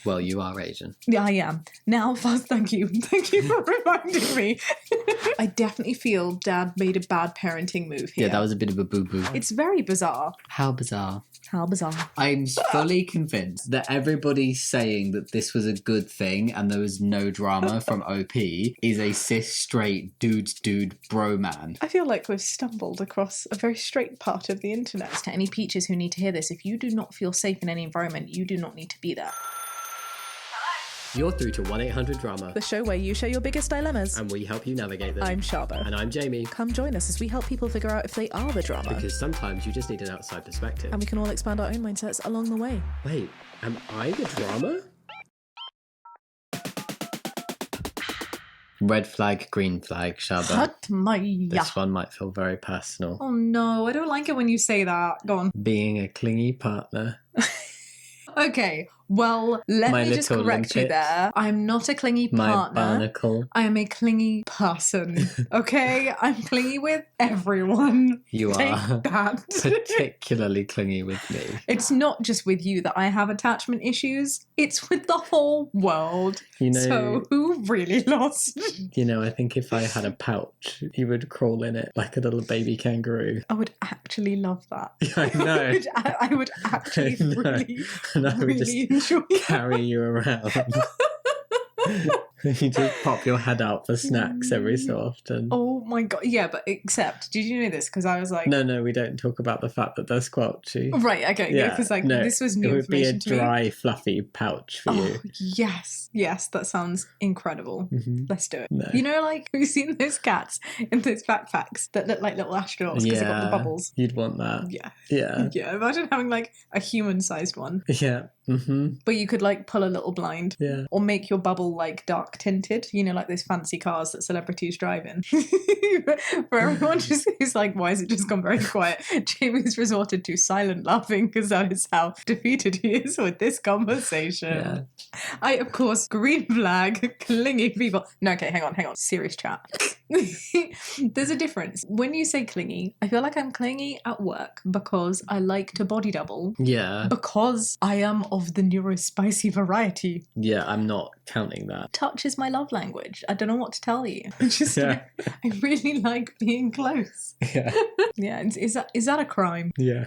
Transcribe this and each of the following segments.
Well, you are Asian. Yeah, I am. Now, first, thank you. Thank you for reminding me. I definitely feel Dad made a bad parenting move here. Yeah, that was a bit of a boo-boo. It's very bizarre. How bizarre. How bizarre. I'm fully convinced that everybody saying that this was a good thing and there was no drama from OP is a cis, straight, dude, bro man. I feel like we've stumbled across a very straight part of the internet. To any peaches who need to hear this, if you do not feel safe in any environment, you do not need to be there. You're through to 1-800-DRAMA, The show where you share your biggest dilemmas. and we help you navigate them. I'm Shaba. And I'm Jamie. Come join us as we help people figure out if they are the drama. Because sometimes you just need an outside perspective. And we can all expand our own mindsets along the way. Wait, am I the drama? Red flag, green flag, Shaba. Hut my This one might feel very personal. Oh no, I don't like it when you say that. Go on. Being a clingy partner. Okay, well, let My me just little correct you limpet. there. I'm not a clingy My partner. barnacle. I am a clingy person. Okay? I'm clingy with everyone. You Take are that. particularly clingy with me. It's not just with you that I have attachment issues. It's with the whole world. You know, So who really lost? I think if I had a pouch, you would crawl in it like a little baby kangaroo. I would actually love that. I know. I would actually I know. really, And I would really just enjoy carry you around. You just pop your head out for snacks every so often. Oh my god, yeah, but except, did you know this? Because I was like... No, we don't talk about the fact that they're squelchy. Right, okay, yeah, because this was new it would be a information to me. dry, fluffy pouch for you. Yes, that sounds incredible. Mhm. Let's do it. No. You know, like, have you seen those cats in those backpacks that look like little astronauts because they've got the bubbles? You'd want that. Yeah. Yeah. Yeah, imagine having like a human-sized one, Yeah. Mm-hmm. but you could like pull a little blind. Yeah. Or make your bubble like dark tinted, like those fancy cars that celebrities drive in. For everyone who's like, why has it just gone very quiet? Jamie's resorted to silent laughing because that is how defeated he is with this conversation. Yeah. I, of course, green flag, clingy people. No, okay, hang on. Serious chat. There's a difference. When you say clingy, I feel like I'm clingy at work because I like to body double. Yeah. Because I am of the neurospicy variety. Yeah, I'm not counting that. Touch is my love language. I don't know what to tell you. Just, Yeah. I really like being close. Yeah. Yeah, is that a crime? Yeah.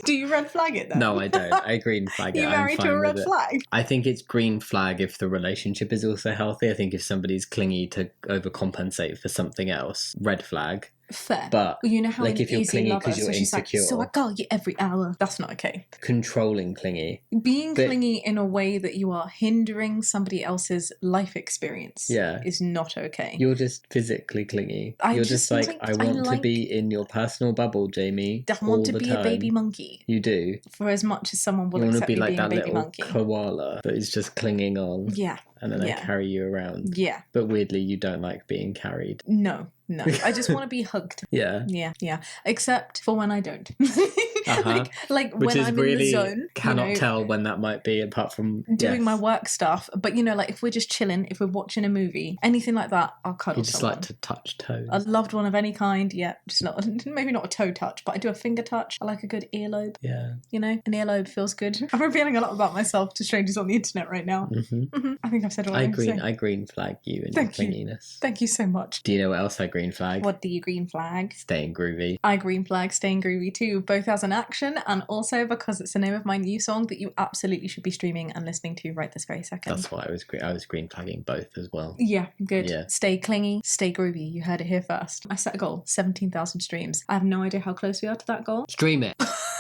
Do you red flag it then? No, I don't. I green flag it. You I'm married to fine a with red it. flag? I think it's green flag if the relationship is also healthy. I think if somebody's clingy to overcompensate for something else, red flag. Fair. But well, you know how like an if you're easy clingy lover, because you're so she's insecure, like, so I call you every hour. That's not okay. controlling clingy. Being But- clingy in a way that you are hindering somebody else's life experience Yeah. is not okay. You're just physically clingy. I You're just just like, like- I I want to like- be in your personal bubble, Jamie. I want to all the be time. a baby monkey You do. for as much as someone will You want to accept be me like being a that baby little monkey. koala that is just clinging on, Yeah. and then I Yeah. carry you around. Yeah. But weirdly, you don't like being carried. No. I just want to be hugged. Yeah. Yeah. Except for when I don't. Uh-huh. like Which when is I'm really, in the zone. cannot tell when that might be apart from doing yes. my work stuff. But like if we're just chilling, if we're watching a movie, anything like that, I'll cuddle You just someone. like to touch toes. A loved one of any kind, yeah. Just not, maybe not a toe touch, but I do a finger touch. I like a good earlobe. Yeah. An earlobe feels good. I'm revealing a lot about myself to strangers on the internet right now. Mm-hmm. I think I've said all I need to say. I green flag you in Thank your you. clinginess. Thank you so much. Do you know what else I green flag? What do you green flag? Staying groovy. I green flag staying groovy too, both as an action and also because it's the name of my new song that you absolutely should be streaming and listening to right this very second. That's why I was green flagging both as well. Yeah, good. Yeah. Stay clingy, stay groovy. You heard it here first. I set a goal, 17,000 streams. I have no idea how close we are to that goal. Stream it.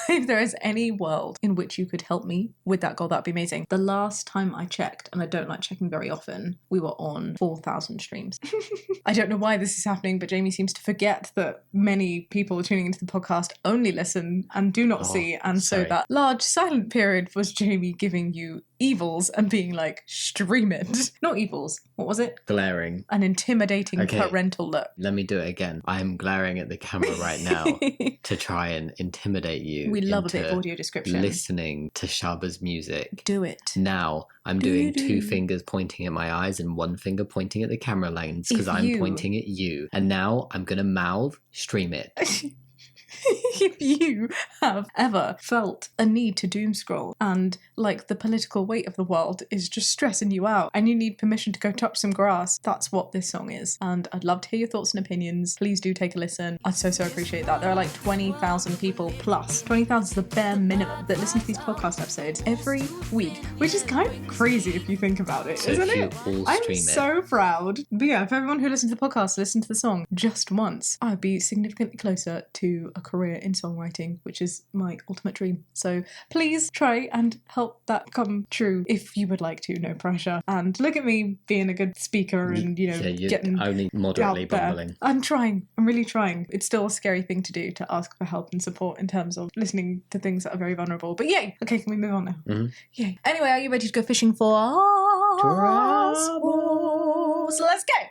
If there is any world in which you could help me with that goal, that'd be amazing. The last time I checked, and I don't like checking very often, we were on 4,000 streams. I don't know why this is happening, but Jamie seems to forget that many people tuning into the podcast only listen and do not see. And sorry. so that large silent period was Jamie giving you evils and being like, stream it. Not evils. What was it? Glaring. An intimidating Okay. parental look. Let me do it again. I am glaring at the camera right now to try and intimidate you. We love a bit into of audio description. listening to Shaba's music. Do it. Now I'm Do doing you? two fingers pointing at my eyes and one finger pointing at the camera lens because If I'm you- pointing at you. And now I'm going to mouth, stream it. If you have ever felt a need to doom scroll and like the political weight of the world is just stressing you out and you need permission to go touch some grass, that's what this song is. And I'd love to hear your thoughts and opinions. Please do take a listen. I'd so appreciate that. There are like 20,000 people plus. 20,000 is the bare minimum that listen to these podcast episodes every week, which is kind of crazy if you think about it, So isn't if you it? all I'm stream it. so proud. But yeah, if everyone who listens to the podcast listened to the song just once, I'd be significantly closer to a career in songwriting, which is my ultimate dream. So please try and help that come true if you would like to. No pressure. And look at me being a good speaker and, you know, you're getting only moderately out there. bumbling. I'm trying. I'm really trying. It's still a scary thing to do, to ask for help and support in terms of listening to things that are very vulnerable. But yay! Okay, can we move on now? Mm-hmm. Yay. Anyway, are you ready to go fishing for drama? So let's go!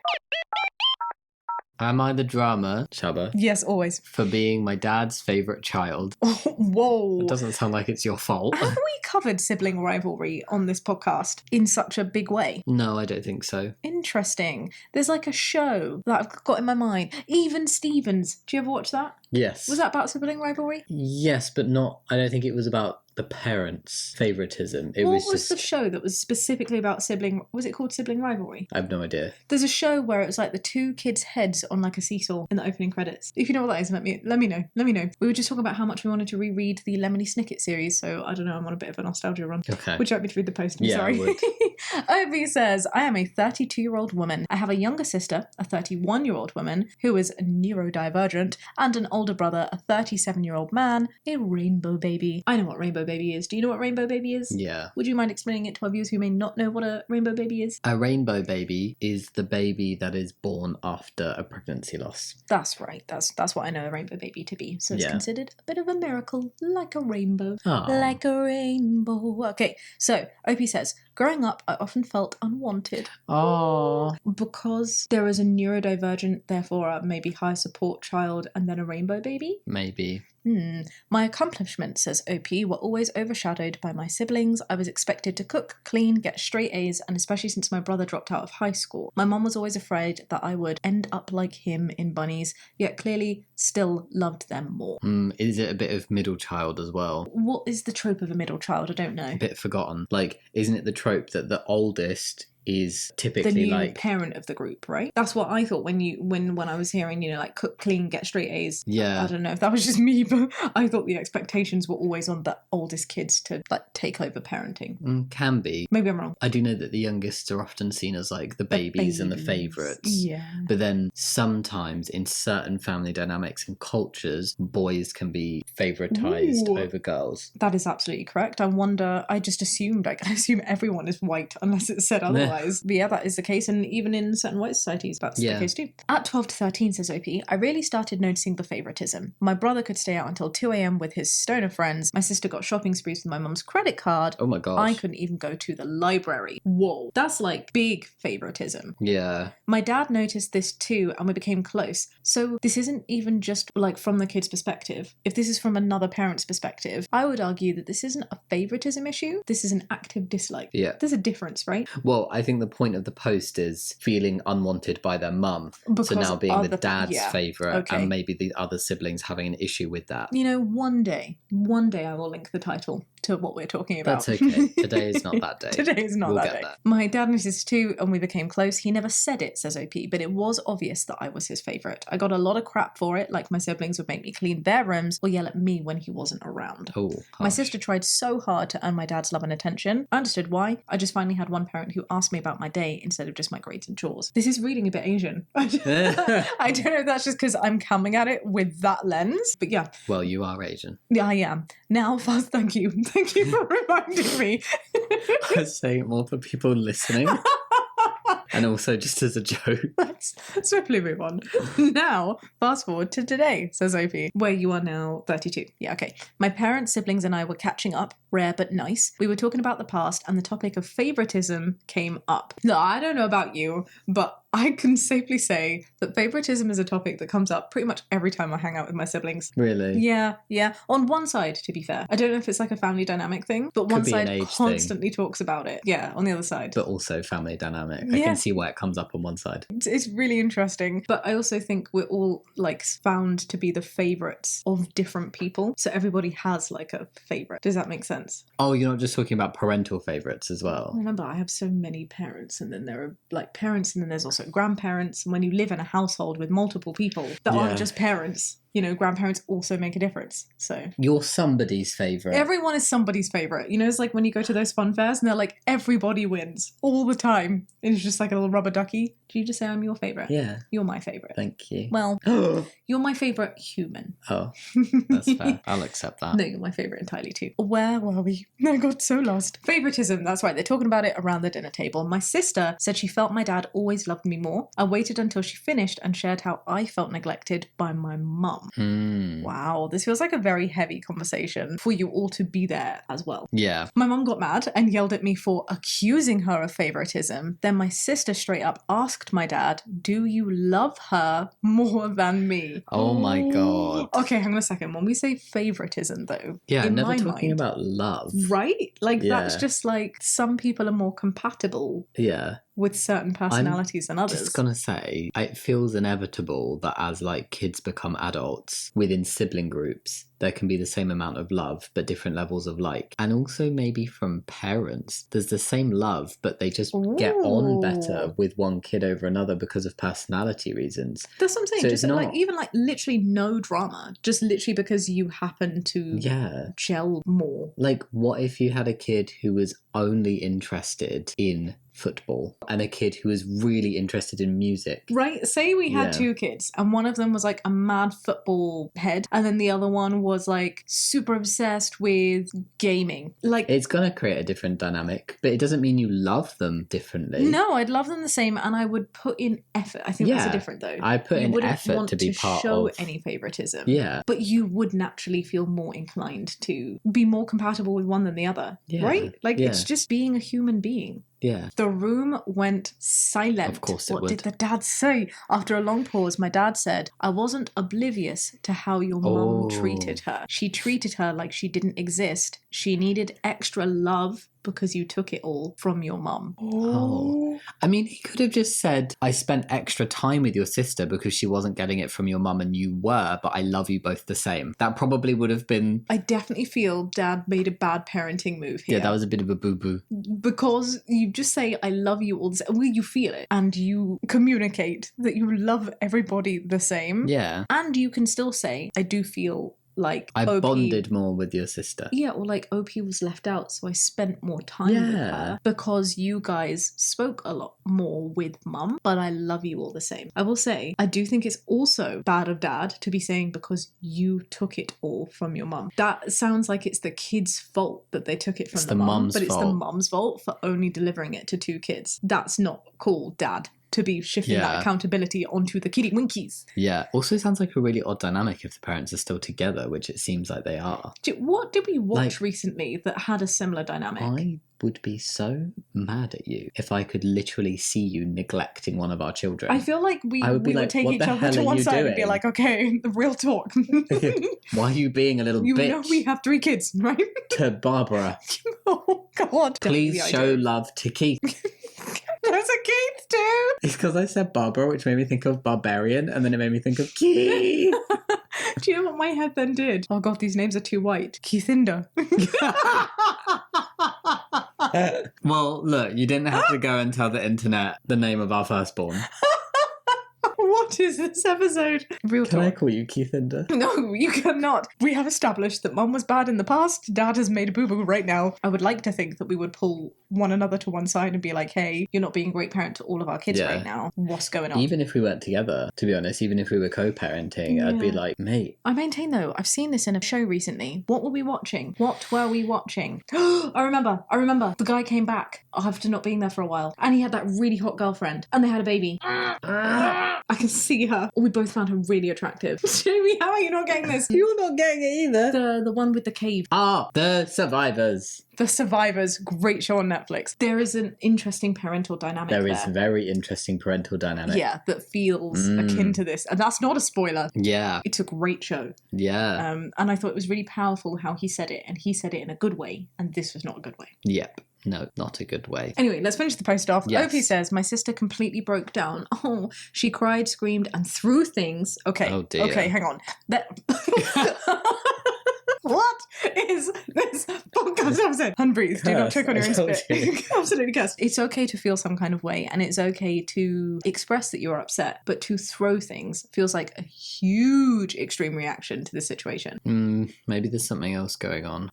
Am I the drama, Shaba, Yes, always. for being my dad's favourite child? Whoa. It doesn't sound like it's your fault. Have we covered sibling rivalry on this podcast in such a big way? No, I don't think so. Interesting. There's like a show that I've got in my mind. Even Stevens. Do you ever watch that? Yes. Was that about sibling rivalry? Yes, but not. I don't think it was about the parents' favoritism. It What was was just. the show that was specifically about sibling? Was it called Sibling Rivalry? I have no idea. There's a show where it was like the two kids' heads on like a seesaw in the opening credits. If you know what that is, let me know. Let me know. We were just talking about how much we wanted to reread the Lemony Snicket series, so I don't know. I'm on a bit of a nostalgia run. Okay. Would you like me to read the post? I'm Yeah, sorry. I would. Obi says, I am a 32-year-old woman. I have a younger sister, a 31-year-old woman who is neurodivergent, and an older brother, a 37-year-old man, a rainbow baby. I know what rainbow baby is. Do you know what rainbow baby is? Yeah. Would you mind explaining it to our viewers who may not know what a rainbow baby is? A rainbow baby is the baby that is born after a pregnancy loss. That's right. That's what I know a rainbow baby to be. So it's Yeah. considered a bit of a miracle, like a rainbow. Aw. Like a rainbow. Okay, so OP says, growing up, I often felt unwanted. Oh. Because there is a neurodivergent, therefore a maybe high support child, and then a rainbow baby? Maybe. My accomplishments, says OP, were always overshadowed by my siblings. I was expected to cook, clean, get straight A's, and especially since my brother dropped out of high school. My mum was always afraid that I would end up like him in bunnies, yet clearly still loved them more. Is it a bit of middle child as well? What is the trope of a middle child? I don't know. A bit forgotten. Like, isn't it the trope that the oldest is typically The new like parent of the group, right? That's what I thought when I was hearing, you know, like cook, clean, get straight A's. Yeah. I don't know if that was just me, but I thought the expectations were always on the oldest kids to like take over parenting. Can be. Maybe I'm wrong. I do know that the youngest are often seen as like the babies and the favourites. Yeah. But then sometimes in certain family dynamics and cultures, boys can be favouritised Ooh. over girls. That is absolutely correct. I wonder, I just assumed, I assume everyone is white unless it's said otherwise. But yeah, that is the case. And even in certain white societies, that's the case too. At 12 to 13, says OP, I really started noticing the favouritism. My brother could stay out until 2 a.m. with his stoner friends. My sister got shopping sprees with my mum's credit card. Oh my gosh. I couldn't even go to the library. Whoa. That's like big favouritism. Yeah. My dad noticed this too, and we became close. So this isn't even just like from the kid's perspective. If this is from another parent's perspective, I would argue that this isn't a favouritism issue. This is an active dislike. Yeah. There's a difference, right? Well, I think the point of the post is feeling unwanted by their mum. Because So now being the other- dad's yeah. favourite Okay. and maybe the other siblings having an issue with that. You know, one day I will link the title to what we're talking about. That's okay. Today is not that day. Today is not We'll that get day. there. My dad noticed too, and we became close. He never said it, says OP, but it was obvious that I was his favourite. I got a lot of crap for it, like my siblings would make me clean their rooms or yell at me when he wasn't around. Oh, My harsh. sister tried so hard to earn my dad's love and attention. I understood why. I just finally had one parent who asked me about my day instead of just my grades and chores. This is reading a bit Asian. I don't know if that's just because I'm coming at it with that lens, but yeah. Well, you are Asian. Yeah, I am. Now, fast, thank you. Thank you for reminding me. I was saying it more for people listening. And also just as a joke. Let's swiftly move on. Now, fast forward to today, says OP, where you are now 32. Yeah, okay. My parents, siblings, and I were catching up, rare but nice. We were talking about the past, and the topic of favoritism came up. No, I don't know about you, but I can safely say that favoritism is a topic that comes up pretty much every time I hang out with my siblings. Really? Yeah. On one side, to be fair. I don't know if it's like a family dynamic thing, but one Could be an side age thing. constantly talks about it. Yeah, on the other side. But also family dynamic. I Yeah. can see why it comes up on one side. It's really interesting. But I also think we're all like found to be the favourites of different people. So everybody has like a favourite. Does that make sense? Oh, you're not just talking about parental favourites as well. Remember, I have so many parents, and then there are like parents, and then there's also grandparents. And when you live in a household with multiple people that aren't just parents, you know, grandparents also make a difference. So you're somebody's favourite. Everyone is somebody's favourite. You know, it's like when you go to those fun fairs and they're like, everybody wins all the time. And it's just like a little rubber ducky. Do you just say I'm your favourite? Yeah. You're my favourite. Thank you. Well, you're my favourite human. Oh, that's fair. I'll accept that. No, you're my favourite entirely too. Where were we? I got so lost. Favouritism, that's right. They're talking about it around the dinner table. My sister said she felt my dad always loved me more. I waited until she finished and shared how I felt neglected by my mum. Wow, this feels like a very heavy conversation for you all to be there as well. Yeah. My mum got mad and yelled at me for accusing her of favouritism. Then my sister straight up asked my dad, do you love her more than me? Oh my God. Okay, hang on a second. When we say favouritism though, yeah, in never my talking mind, about love. right? Like Yeah. that's just like some people are more compatible Yeah. with certain personalities than others. Just gonna say, it feels inevitable that as like kids become adults within sibling groups, there can be the same amount of love, but different levels of like. And also maybe from parents, there's the same love, but they just get on better with one kid over another because of personality reasons. That's what I'm saying. So just it's like not- even like literally no drama, just literally because you happen to gel more. Like, what if you had a kid who was only interested in football and a kid who was really interested in music? Right? Say we had two kids and one of them was like a mad football head and then the other one was like super obsessed with gaming. Like, it's gonna create a different dynamic, but it doesn't mean you love them differently. no, I'd love them the same and I would put in effort. I think that's a different though. I put you in wouldn't effort want to be part show of any favoritism. Yeah. But you would naturally feel more inclined to be more compatible with one than the other. Yeah. Right? Like, Yeah. it's just being a human being. Yeah. The room went silent. Of course it What would. did the dad say? After a long pause, my dad said, I wasn't oblivious to how your mum treated her. She treated her like she didn't exist. She needed extra love because you took it all from your mum. Oh. I mean, he could have just said, I spent extra time with your sister because she wasn't getting it from your mum and you were, but I love you both the same. That probably would have been... I definitely feel dad made a bad parenting move here. Yeah, that was a bit of a boo-boo. Because you just say, I love you all the same. Well, you feel it. And you communicate that you love everybody the same. Yeah. And you can still say, I do feel like I OP bonded more with your sister. Yeah, or like OP was left out, so I spent more time with her because you guys spoke a lot more with mum, but I love you all the same. I will say, I do think it's also bad of dad to be saying because you took it all from your mum. That sounds like it's the kid's fault that they took it from the mum, but it's the mum's fault for only delivering it to two kids. That's not cool, dad. To be shifting that accountability onto the kiddie winkies. Yeah. Also sounds like a really odd dynamic if the parents are still together, which it seems like they are. What did we watch recently that had a similar dynamic? I would be so mad at you if I could literally see you neglecting one of our children. I feel like we would take each other to one side and be like, okay, the real talk. Why are you being a little bitch? You know we have 3 kids, right? To Barbara. Oh, God. Please show love to Keith. There's a Keith too. It's because I said Barbara, which made me think of barbarian, and then it made me think of Keith. Do you know what my head then did? Oh God, these names are too white. Keithinder. Well, look, you didn't have to go and tell the internet the name of our firstborn. What is this episode? Real talk. Can I call you Keithinder? No, you cannot. We have established that mum was bad in the past, dad has made a boo-boo right now. I would like to think that we would pull one another to one side and be like, hey, you're not being a great parent to all of our kids right now. What's going on? Even if we weren't together, to be honest, even if we were co-parenting, I'd be like, mate. I maintain though, I've seen this in a show recently. What were we watching? I remember. The guy came back after not being there for a while and he had that really hot girlfriend and they had a baby. I can see her. We both found her really attractive. Jamie, how are you not getting this? You're not getting it either. The one with the cave. Ah, The Survivors. The Survivors, great show on Netflix. There is an interesting parental dynamic there. There is very interesting parental dynamic. Yeah, that feels akin to this. And that's not a spoiler. Yeah. It's a great show. Yeah. And I thought it was really powerful how he said it, and he said it in a good way, and this was not a good way. Yep. No, not a good way. Anyway, let's finish the post off. Yes. Opie says, my sister completely broke down. Oh, she cried, screamed, and threw things. Okay. Oh, dear. Okay, hang on. What is this podcast episode? Unbreathe. Do not choke on your own spit. Absolutely cursed. It's okay to feel some kind of way, and it's okay to express that you're upset, but to throw things feels like a huge extreme reaction to the situation. Maybe there's something else going on.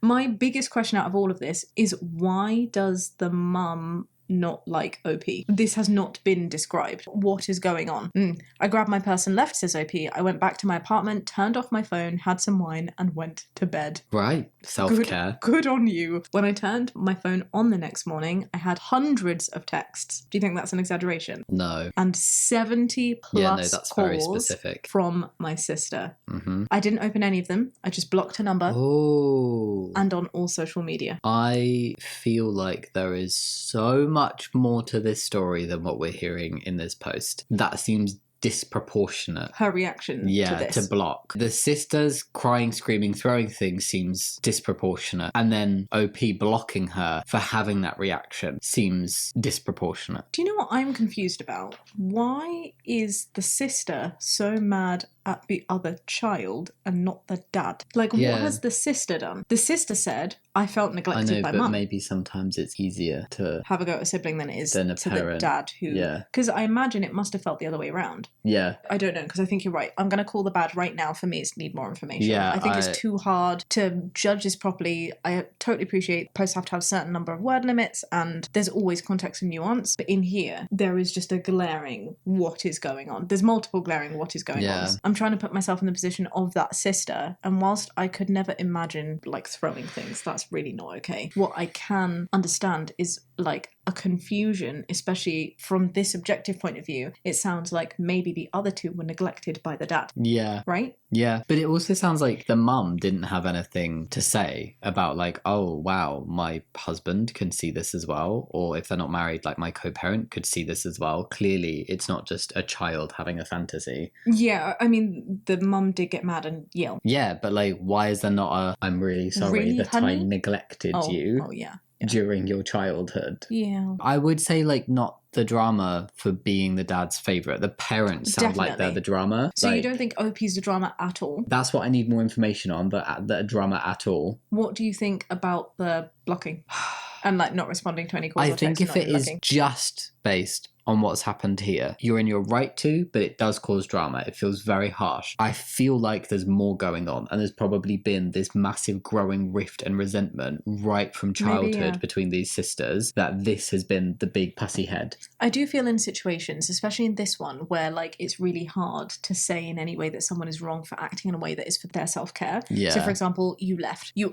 My biggest question out of all of this is, why does the mum not like OP? This has not been described. What is going on? I grabbed my purse and left, says OP. I went back to my apartment, turned off my phone, had some wine, and went to bed. Right. Self-care. Good on you. When I turned my phone on the next morning, I had hundreds of texts. Do you think that's an exaggeration? No. And 70 plus that's calls very specific. from my sister. I didn't open any of them. I just blocked her number. Oh. And on all social media. I feel like there is so much more to this story than what we're hearing in this post. That seems disproportionate. Her reaction to this. To block. The sisters crying, screaming, throwing things seems disproportionate. And then OP blocking her for having that reaction seems disproportionate. Do you know what I'm confused about? Why is the sister so mad at the other child and not the dad? Like, what has the sister done? The sister said, I felt neglected by mum. But maybe sometimes it's easier to have a go at a sibling than it is than a to parent. the dad who... Because I imagine it must have felt the other way around. Yeah. I don't know, because I think you're right. I'm going to call the bad right now. For me, it's need more information. Yeah, I think it's too hard to judge this properly. I totally appreciate posts have to have a certain number of word limits, and there's always context and nuance. But in here, there is just a glaring what is going on. There's multiple glaring what is going on. I'm trying to put myself in the position of that sister, and whilst I could never imagine like throwing things, that's really not okay. What I can understand is like a confusion, especially from this objective point of view. It sounds like maybe the other two were neglected by the dad. Yeah. Right? Yeah. But it also sounds like the mum didn't have anything to say about like, oh, wow, my husband can see this as well. Or if they're not married, like my co-parent could see this as well. Clearly, it's not just a child having a fantasy. Yeah. I mean, the mum did get mad and yell. Yeah. But like, why is there not a, I'm really sorry really, that honey? I neglected you. Oh, yeah. During your childhood. Yeah. I would say like not the drama for being the dad's favourite. The parents sound like they're the drama. So like, you don't think OP's the drama at all? That's what I need more information on, but the drama at all. What do you think about the blocking? And like not responding to any calls? I think if it is just based on what's happened here, you're in your right to, but it does cause drama. It feels very harsh. I feel like there's more going on, and there's probably been this massive growing rift and resentment right from childhood between these sisters, that this has been the big pussy head. I do feel in situations, especially in this one, where like it's really hard to say in any way that someone is wrong for acting in a way that is for their self-care. Yeah. So for example, you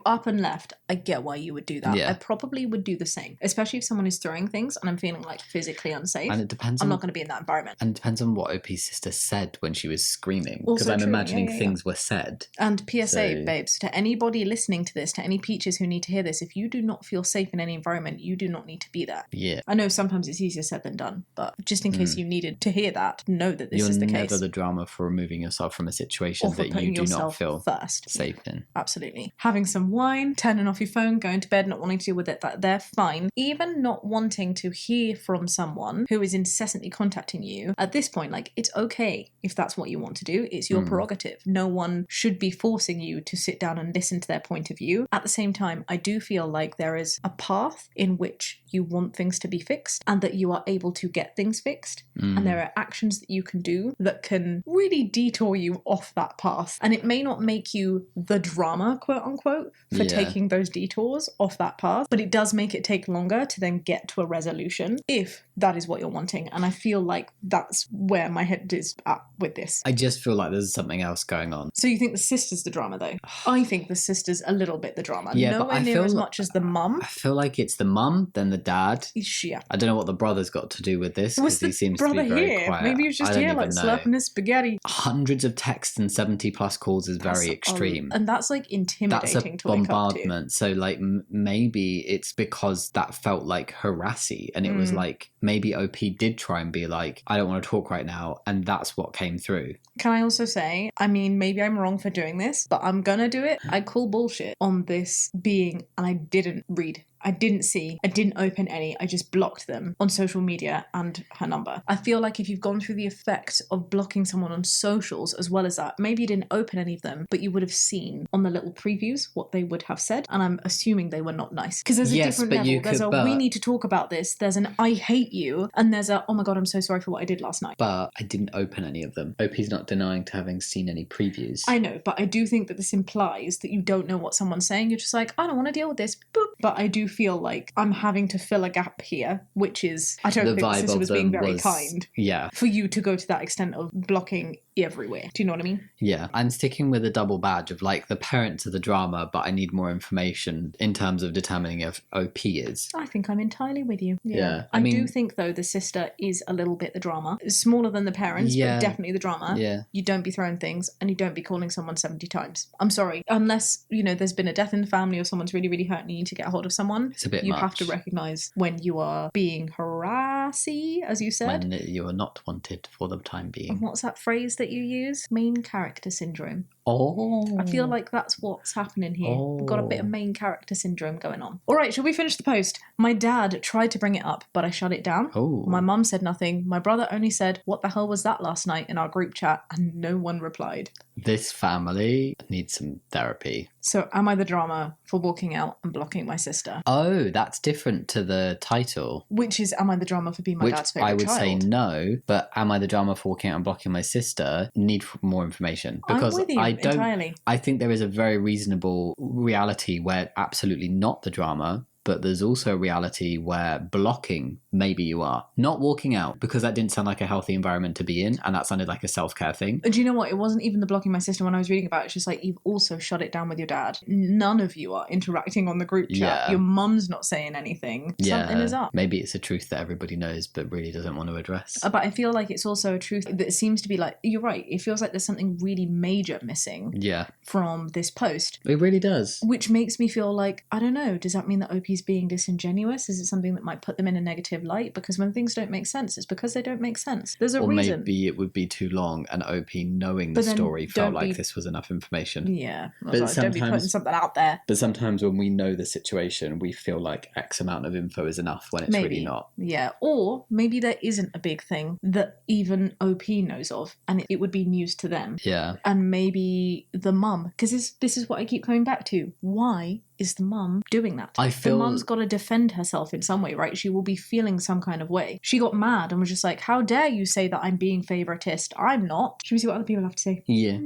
up and left. I get why you would do that. Yeah. I probably would do the same, especially if someone is throwing things and I'm feeling like physically unsafe. And it depends. I'm not going to be in that environment. And it depends on what OP's sister said when she was screaming, because Also I'm true. imagining Yeah. things were said. And PSA, So- babes, to anybody listening to this, to any peaches who need to hear this, if you do not feel safe in any environment, you do not need to be there. Yeah. I know sometimes it's easier said than done, but just in case you needed to hear that, know that this You're is the never case. the drama for removing yourself from a situation Or for that you putting do not yourself feel first. safe in. Absolutely. Having some wine, turning off your phone, going to bed, not wanting to deal with it, that they're fine. Even not wanting to hear from someone who is incessantly contacting you, at this point, like, it's okay if that's what you want to do. It's your prerogative. No one should be forcing you to sit down and listen to their point of view. At the same time, I do feel like there is a path in which you want things to be fixed and that you are able to get things fixed. And there are actions that you can do that can really detour you off that path. And it may not make you the drama, quote unquote, for taking those detours off that path, but it does make it take longer to then get to a resolution if that is what you're wanting. And I feel like that's where my head is at with this. I just feel like there's something else going on. So you think the sister's the drama, though? I think the sister's a little bit the drama. Yeah, but Nowhere I near feel as much as the mum. I feel like it's the mum, then the dad. Yeah. I don't know what the brother's got to do with this, Was because the he seems to brother be very here? quiet. Maybe he was just I don't here, like even know. slurping his spaghetti. Hundreds of texts and 70 plus calls is very extreme. And that's like intimidating That's a to wake up to. bombardment. So like maybe it's because that felt like harassy, and it was like maybe OP did try and be like, I don't want to talk right now, and that's what came through. Can I also say, I mean, maybe I'm wrong for doing this, but I'm gonna do it. I call bullshit on this being, and I didn't read. I didn't see, I didn't open any, I just blocked them on social media and her number. I feel like if you've gone through the effect of blocking someone on socials as well as that, maybe you didn't open any of them, but you would have seen on the little previews what they would have said, and I'm assuming they were not nice. Because there's a different level. There's we need to talk about this, there's an I hate you, and there's a, oh my god, I'm so sorry for what I did last night. But I didn't open any of them. OP's not denying to having seen any previews. I know, but I do think that this implies that you don't know what someone's saying. You're just like, I don't want to deal with this. Boop. But I do feel like I'm having to fill a gap here, which is, I don't think the sister was being very kind. Yeah. For you to go to that extent of blocking everywhere. Do you know what I mean? Yeah. I'm sticking with a double badge of like the parents of the drama, but I need more information in terms of determining if OP is. I think I'm entirely with you. Yeah. I do think, though, the sister is a little bit the drama. Smaller than the parents, but definitely the drama. Yeah. You don't be throwing things, and you don't be calling someone 70 times. I'm sorry. Unless, you know, there's been a death in the family or someone's really, really hurt and you need to get a hold of someone. It's a bit You much. have to recognise when you are being harassy, as you said. When you are not wanted for the time being. And what's that phrase that you use? Main character syndrome. Oh. I feel like that's what's happening here. We've got a bit of main character syndrome going on. All right, shall we finish the post? My dad tried to bring it up, but I shut it down. Oh. My mum said nothing. My brother only said, what the hell was that last night in our group chat? And no one replied. This family needs some therapy. So am I the drama for walking out and blocking my sister? Oh, that's different to the title. Which is, am I the drama for being my dad's favourite I would child? say no, but am I the drama for walking out and blocking my sister? Need more information. Because I'm with you entirely. I think there is a very reasonable reality where absolutely not the drama, but there's also a reality where blocking, maybe you are. Not walking out, because that didn't sound like a healthy environment to be in, and that sounded like a self-care thing. Do you know what? It wasn't even the blocking my sister when I was reading about it. It's just like, you've also shut it down with your dad. None of you are interacting on the group chat. Yeah. Your mum's not saying anything. Yeah, something is up. Maybe it's a truth that everybody knows, but really doesn't want to address. But I feel like it's also a truth that seems to be like, you're right, it feels like there's something really major missing Yeah. from this post. It really does. Which makes me feel like, I don't know, does that mean that OP's being disingenuous? Is it something that might put them in a negative light? Because when things don't make sense, it's because they don't make sense. There's a reason. Or maybe it would be too long and OP knowing the story felt like this was enough information. Yeah. Don't be putting something out there. But sometimes when we know the situation, we feel like X amount of info is enough when it's really not. Yeah. Or maybe there isn't a big thing that even OP knows of and it would be news to them. Yeah. And maybe the mum, because this is what I keep coming back to. Why is the mum doing that? I feel the mum's got to defend herself in some way, right? She will be feeling some kind of way. She got mad and was just like, how dare you say that I'm being favoritist? I'm not. Should we see what other people have to say? Yeah.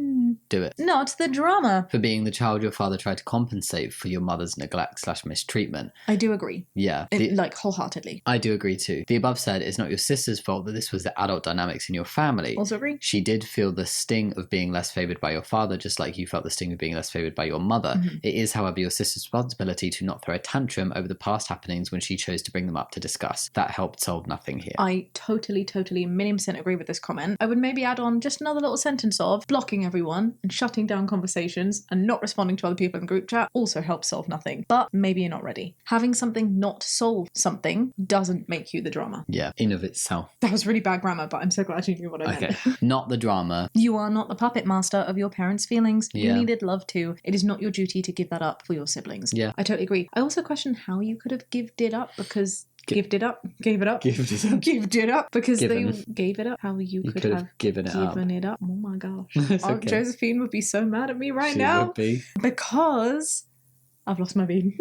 Do it. Not the drama. For being the child your father tried to compensate for your mother's neglect / mistreatment. I do agree. Yeah. Like wholeheartedly. I do agree too. The above said is not your sister's fault that this was the adult dynamics in your family. Also agree. She did feel the sting of being less favoured by your father, just like you felt the sting of being less favoured by your mother. Mm-hmm. It is, however, your sister's responsibility to not throw a tantrum over the past happenings when she chose to bring them up to discuss. That helped solve nothing here. I totally, a million % agree with this comment. I would maybe add on just another little sentence of blocking everyone and shutting down conversations and not responding to other people in the group chat also helps solve nothing. But maybe you're not ready. Having something not solve something doesn't make you the drama. Yeah, in of itself. That was really bad grammar, but I'm so glad you knew what I meant. Not the drama. You are not the puppet master of your parents' feelings. Yeah. You needed love too. It is not your duty to give that up for your siblings. Yeah. I totally agree. I also question how you could have gave it up because gave it up because Given. they gave it up. How you could have given it up. Oh my gosh. Okay. Josephine would be so mad at me right She now would be. because I've lost my bean.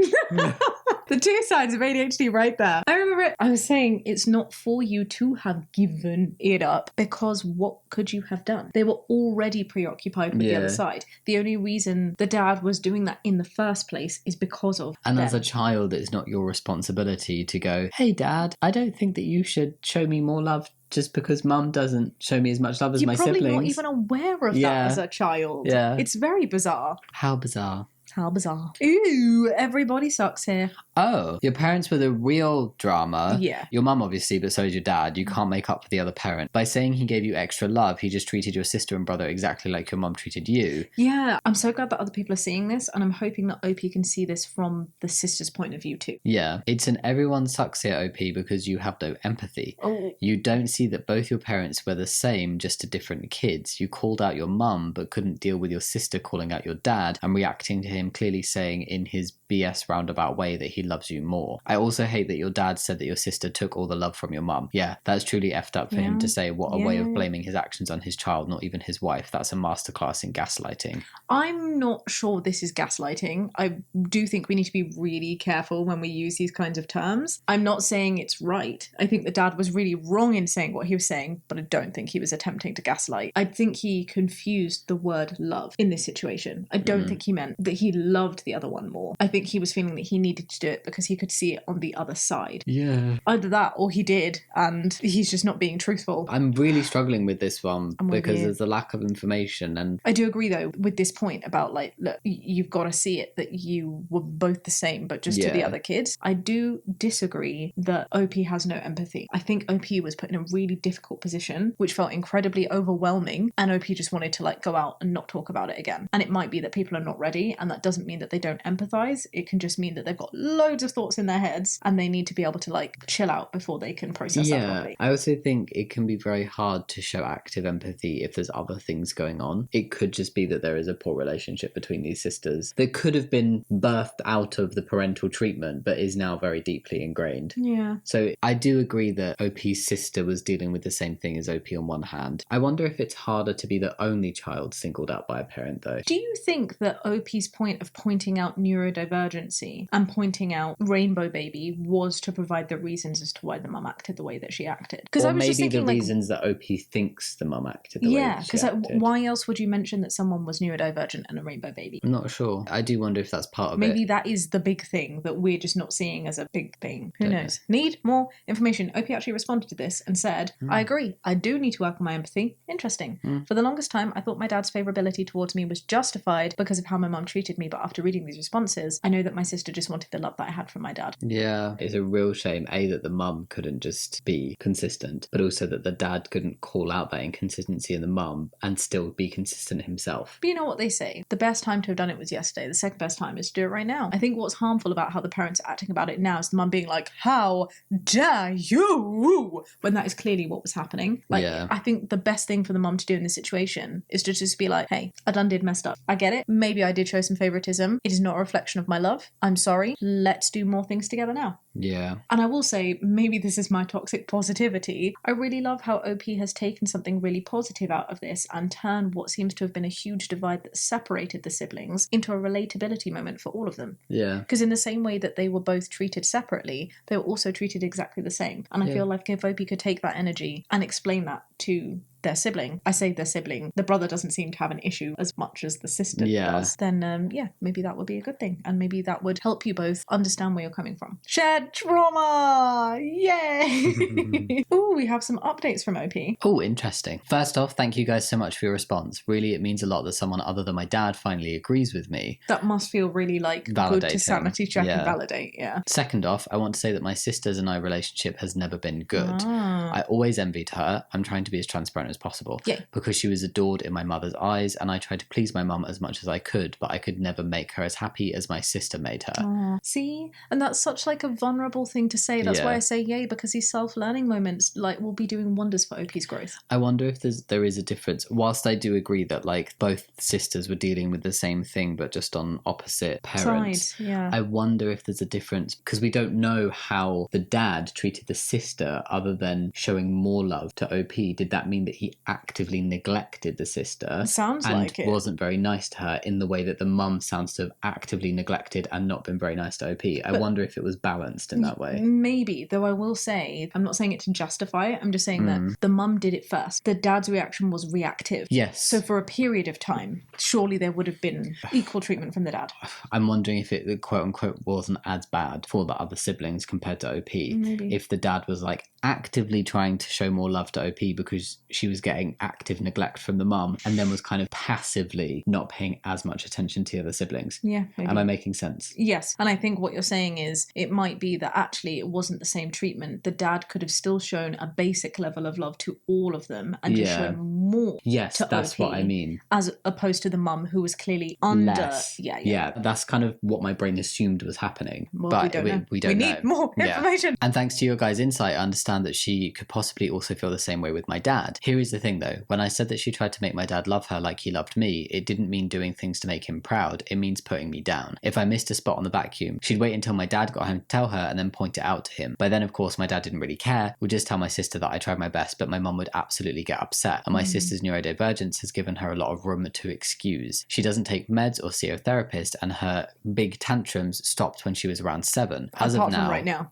The two sides of ADHD right there. I remember it. I was saying it's not for you to have given it up because what could you have done? They were already preoccupied with the other side. The only reason the dad was doing that in the first place is because of And them. as a child, it's not your responsibility to go, hey, Dad, I don't think that you should show me more love just because Mum doesn't show me as much love as my siblings. You're probably not even aware of that as a child. Yeah. It's very bizarre. How bizarre. How bizarre. Ooh, everybody sucks here. Oh, your parents were the real drama. Yeah. Your mum, obviously, but so is your dad. You can't make up for the other parent. By saying he gave you extra love, he just treated your sister and brother exactly like your mum treated you. Yeah, I'm so glad that other people are seeing this, and I'm hoping that OP can see this from the sister's point of view too. Yeah, it's an everyone sucks here, OP, because you have no empathy. Oh. You don't see that both your parents were the same, just to different kids. You called out your mum, but couldn't deal with your sister calling out your dad and reacting to him clearly saying in his BS roundabout way that he loves you more. I also hate that your dad said that your sister took all the love from your mum. Yeah, that's truly effed up for him to say. What a way of blaming his actions on his child, not even his wife. That's a masterclass in gaslighting. I'm not sure this is gaslighting. I do think we need to be really careful when we use these kinds of terms. I'm not saying it's right. I think the dad was really wrong in saying what he was saying, but I don't think he was attempting to gaslight. I think he confused the word love in this situation. I don't think he meant that he loved the other one more. I think he was feeling that he needed to do it because he could see it on the other side. Yeah. Either that or he did, and he's just not being truthful. I'm really struggling with this one because there's a lack of information. And I do agree, though, with this point about, like, look, you've got to see it that you were both the same, but just to the other kids. I do disagree that OP has no empathy. I think OP was put in a really difficult position, which felt incredibly overwhelming, and OP just wanted to, like, go out and not talk about it again. And it might be that people are not ready, and that doesn't mean that they don't empathize. It can just mean that they've got loads of thoughts in their heads, and they need to be able to, like, chill out before they can process that properly. I also think it can be very hard to show active empathy if there's other things going on. It could just be that there is a poor relationship between these sisters that could have been birthed out of the parental treatment, but is now very deeply ingrained. Yeah. So I do agree that OP's sister was dealing with the same thing as OP on one hand. I wonder if it's harder to be the only child singled out by a parent, though. Do you think that OP's point of pointing out neurodivergency and pointing out Rainbow Baby was to provide the reasons as to why the mum acted the way that she acted? Because I was maybe just thinking, the reasons that OP thinks the mum acted the way that she acted. because why else would you mention that someone was neurodivergent and a rainbow baby? I'm not sure. I do wonder if that's part of it. Maybe that is the big thing that we're just not seeing as a big thing. Who knows? Need more information. OP actually responded to this and said, I agree. I do need to work on my empathy. Interesting. For the longest time, I thought my dad's favourability towards me was justified because of how my mum treated me, but after reading these responses, I know that my sister just wanted the love that I had from my dad. Yeah, it's a real shame, A, that the mum couldn't just be consistent, but also that the dad couldn't call out that inconsistency in the mum and still be consistent himself. But you know what they say? The best time to have done it was yesterday. The second best time is to do it right now. I think what's harmful about how the parents are acting about it now is the mum being like, how dare you? When that is clearly what was happening. I think the best thing for the mum to do in this situation is to just be like, hey, I done did messed up. I get it. Maybe I did show some favoritism. It is not a reflection of my love. I'm sorry. Let's do more things together now. Yeah. And I will say, maybe this is my toxic positivity. I really love how OP has taken something really positive out of this and turned what seems to have been a huge divide that separated the siblings into a relatability moment for all of them. Yeah. Because in the same way that they were both treated separately, they were also treated exactly the same. And I feel like if OP could take that energy and explain that to their sibling, I say their sibling, the brother doesn't seem to have an issue as much as the sister does, then maybe that would be a good thing. And maybe that would help you both understand where you're coming from. Shared trauma! Yay! Ooh, we have some updates from OP. Oh, interesting. First off, thank you guys so much for your response. Really, it means a lot that someone other than my dad finally agrees with me. That must feel really like good to sanity check and validate, Second off, I want to say that my sister's and I relationship has never been good. I always envied her. I'm trying to be as transparent as possible. Because she was adored in my mother's eyes, and I tried to please my mum as much as I could, but I could never make her as happy as my sister made her. See? And that's such like a vulnerable thing to say. That's why I say yay, because these self-learning moments, like will be doing wonders for OP's growth. I wonder if there is a difference. Whilst I do agree that like both sisters were dealing with the same thing but just on opposite parents, Sides, yeah. I wonder if there's a difference because we don't know how the dad treated the sister other than showing more love to OP. Did that mean that he actively neglected the sister? It sounds and like it. wasn't very nice to her in the way that the mum sounds to have actively neglected and not been very nice to OP? I wonder if it was balanced in that way. Maybe, though I will say, I'm not saying it to justify it, I'm just saying that the mum did it first. The dad's reaction was reactive. Yes. So for a period of time, surely there would have been equal treatment from the dad. I'm wondering if it, quote unquote, wasn't as bad for the other siblings compared to OP. Maybe. If the dad was like actively trying to show more love to OP because she was getting active neglect from the mum and then was kind of passively not paying as much attention to the other siblings. Yeah, maybe. Am I making sense? Yes. And I think what you're saying is it might be that actually it wasn't the same treatment. The dad could have still shown a basic level of love to all of them and just shown more Yes, to that's OP, what I mean. as opposed to the mum who was clearly under. Less. Yeah. That's kind of what my brain assumed was happening. Well, but we don't know. We don't know. We need more information. And thanks to your guys' insight, I understand that she could possibly also feel the same way with my dad. Here is the thing though, when I said that she tried to make my dad love her like he loved me, it didn't mean doing things to make him proud. It means putting me down. If I missed a spot on the vacuum, she'd wait until my dad got home to tell her and then point it out to him. By then, of course, my dad didn't really care, would just tell my sister that I tried my best, but my mum would absolutely get upset. And my sister's neurodivergence has given her a lot of room to excuse. She doesn't take meds or see a therapist, and her big tantrums stopped when she was around 7. Apart from right now.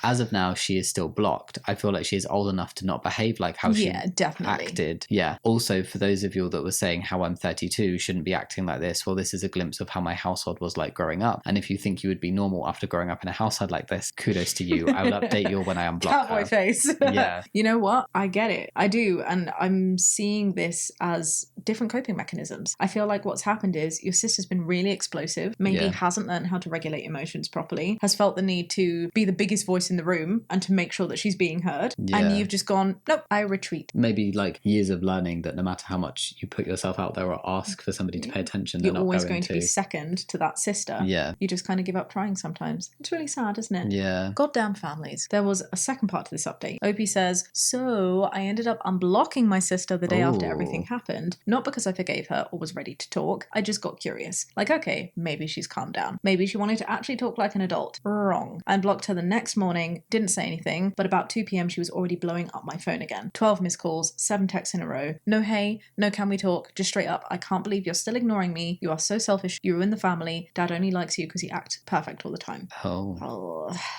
As of now, she is still blocked. I feel like she is old enough to not behave like how she acted. Also, for those of you that were saying how I'm 32, shouldn't be acting like this, well, this is a glimpse of how my household was like growing up. And if you think you would be normal after growing up in a household like this, kudos to you. I will update you when I unblock Cowboy her. face. Yeah. You know what? I get it. I do. And I'm seeing this as different coping mechanisms. I feel like what's happened is your sister's been really explosive, maybe hasn't learned how to regulate emotions properly, has felt the need to be the biggest voice in the room and to make sure that she's being heard. And you've just gone, nope, I retreat. Maybe like years of learning that no matter how much you put yourself out there or ask for somebody to pay attention, they're you're not always going to be second to that sister. Yeah. You just kind of give up trying sometimes. It's really sad, isn't it? Yeah. Goddamn families. There was a second part to this update. Opie says, so I ended up unblocking my sister the day after everything happened. Not because I forgave her or was ready to talk. I just got curious. Like, okay, maybe she's calmed down. Maybe she wanted to actually talk like an adult. Wrong. I unblocked her the next morning, didn't say anything, but about 2 p.m. she was already blowing up my phone again. 12 missed calls, 7 texts in a row. No hey, no can we talk, just straight up, I can't believe you're still ignoring me. You are so selfish. You ruin the family. Dad only likes you because he acts perfect all the time.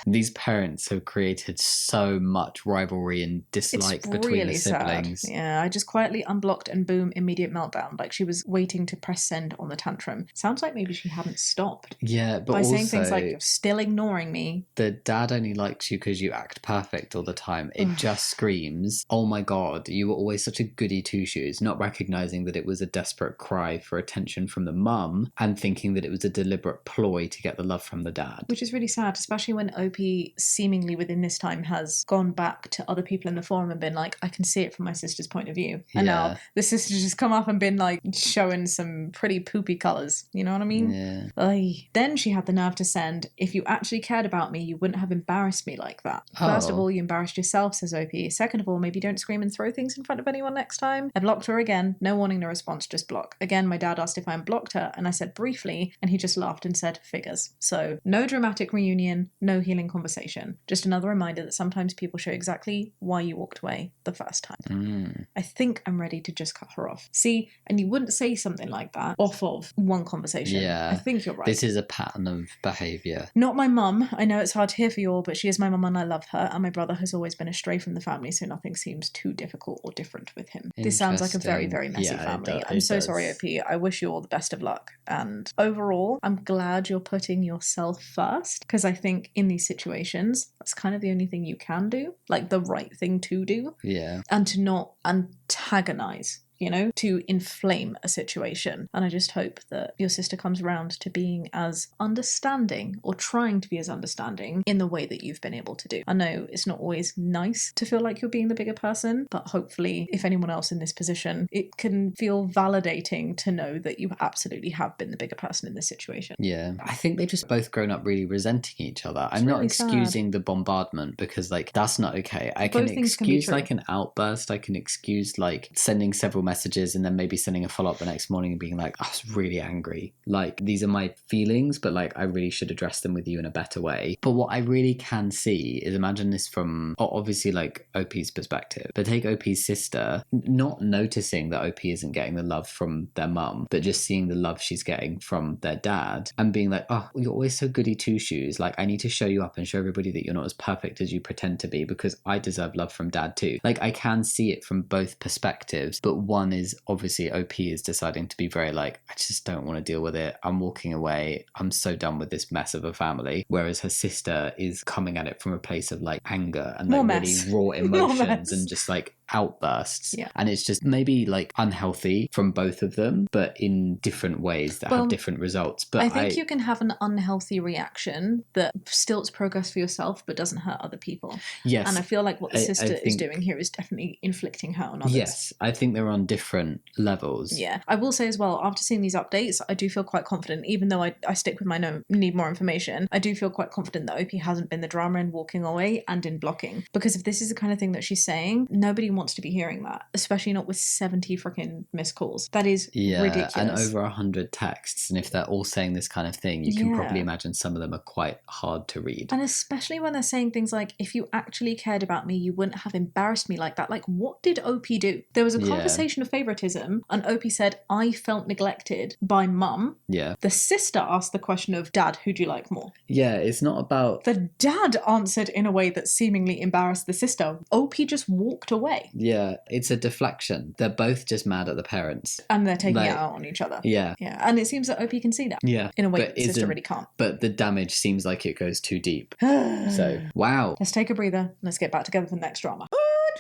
These parents have created so much rivalry and dislike between the siblings. Sad. Yeah, I just quietly unblocked and boom, immediate meltdown. Like she was waiting to press send on the tantrum. Sounds like maybe she hadn't stopped. Yeah, but by also saying things like, you're still ignoring me. The dad only likes you because you act perfect all the time. It just screams, oh my god, you were always such a goody two-shoes, not recognizing that it was a desperate cry for attention from the mum and thinking that it was a deliberate ploy to get the love from the dad. Which is really sad, especially when OP seemingly within this time has gone back to other people in the forum and been like, I can see it from my sister's point of view. And now the sister's just come up and been like showing some pretty poopy colours. You know what I mean? Yeah. Then she had the nerve to send, if you actually cared about me, you wouldn't have embarrassed me like that. First of all, you embarrassed yourself, says OP. Second of all, maybe don't scream and throw things in front of anyone next time. I blocked her again. No warning, no response, just block. Again, my dad asked if I unblocked her, and I said briefly, and he just laughed and said figures. So no dramatic reunion, no healing conversation. Just another reminder that sometimes people show exactly why you walked away the first time. I think I'm ready to just cut her off. See, and you wouldn't say something like that off of one conversation. Yeah. I think you're right. This is a pattern of behaviour. Not my mum. I know it's hard to hear for you all, but she is my mum and I love her, and my brother has always been a stray from the family, so nothing seems too difficult or different with him. This sounds like a very, very messy family. I'm so sorry, OP. I wish you all the best of luck. And overall, I'm glad you're putting yourself first, because I think in these situations, that's kind of the only thing you can do, like the right thing to do. Yeah. And to not antagonize you know, to inflame a situation. And I just hope that your sister comes around to being as understanding, or trying to be as understanding, in the way that you've been able to do. I know it's not always nice to feel like you're being the bigger person, but hopefully if anyone else in this position, it can feel validating to know that you absolutely have been the bigger person in this situation. Yeah. I think they've just both grown up really resenting each other. It's I'm not really excusing the bombardment, because like that's not okay. I can Both things can be excuse true. like an outburst. I can excuse like sending several messages and then maybe sending a follow-up the next morning and being like, I was really angry. Like, these are my feelings, but like I really should address them with you in a better way. But what I really can see is, imagine this from obviously like OP's perspective, but take OP's sister not noticing that OP isn't getting the love from their mum, but just seeing the love she's getting from their dad and being like, oh, you're always so goody two shoes. Like, I need to show you up and show everybody that you're not as perfect as you pretend to be, because I deserve love from dad too. Like, I can see it from both perspectives, but one is obviously OP is deciding to be very like, I just don't want to deal with it. I'm walking away. I'm so done with this mess of a family. Whereas her sister is coming at it from a place of like anger and like really raw emotions and just like outbursts. Yeah. And it's just maybe like unhealthy from both of them, but in different ways that have different results. But I think you can have an unhealthy reaction that stilts progress for yourself but doesn't hurt other people. Yes. And I feel like what the sister is doing here is definitely inflicting hurt on others. Yes, I think they're on different levels. Yeah. I will say as well, after seeing these updates, I do feel quite confident, even though I stick with my no, need more information, I do feel quite confident that OP hasn't been the drama in walking away and in blocking. Because if this is the kind of thing that she's saying, nobody wants to be hearing that, especially not with 70 freaking missed calls. That is ridiculous. And over 100 texts. And if they're all saying this kind of thing, you can probably imagine some of them are quite hard to read. And especially when they're saying things like, if you actually cared about me, you wouldn't have embarrassed me like that. Like, what did OP do? There was a conversation of favoritism, and OP said, I felt neglected by mum. Yeah. The sister asked the question of, Dad, who do you like more? Yeah, it's not about... The dad answered in a way that seemingly embarrassed the sister. OP just walked away. Yeah, it's a deflection. They're both just mad at the parents. And they're taking it out on each other. Yeah. Yeah. And it seems that OP can see that. Yeah. In a way that the sister really can't. But the damage seems like it goes too deep. So, wow. Let's take a breather. Let's get back together for the next drama.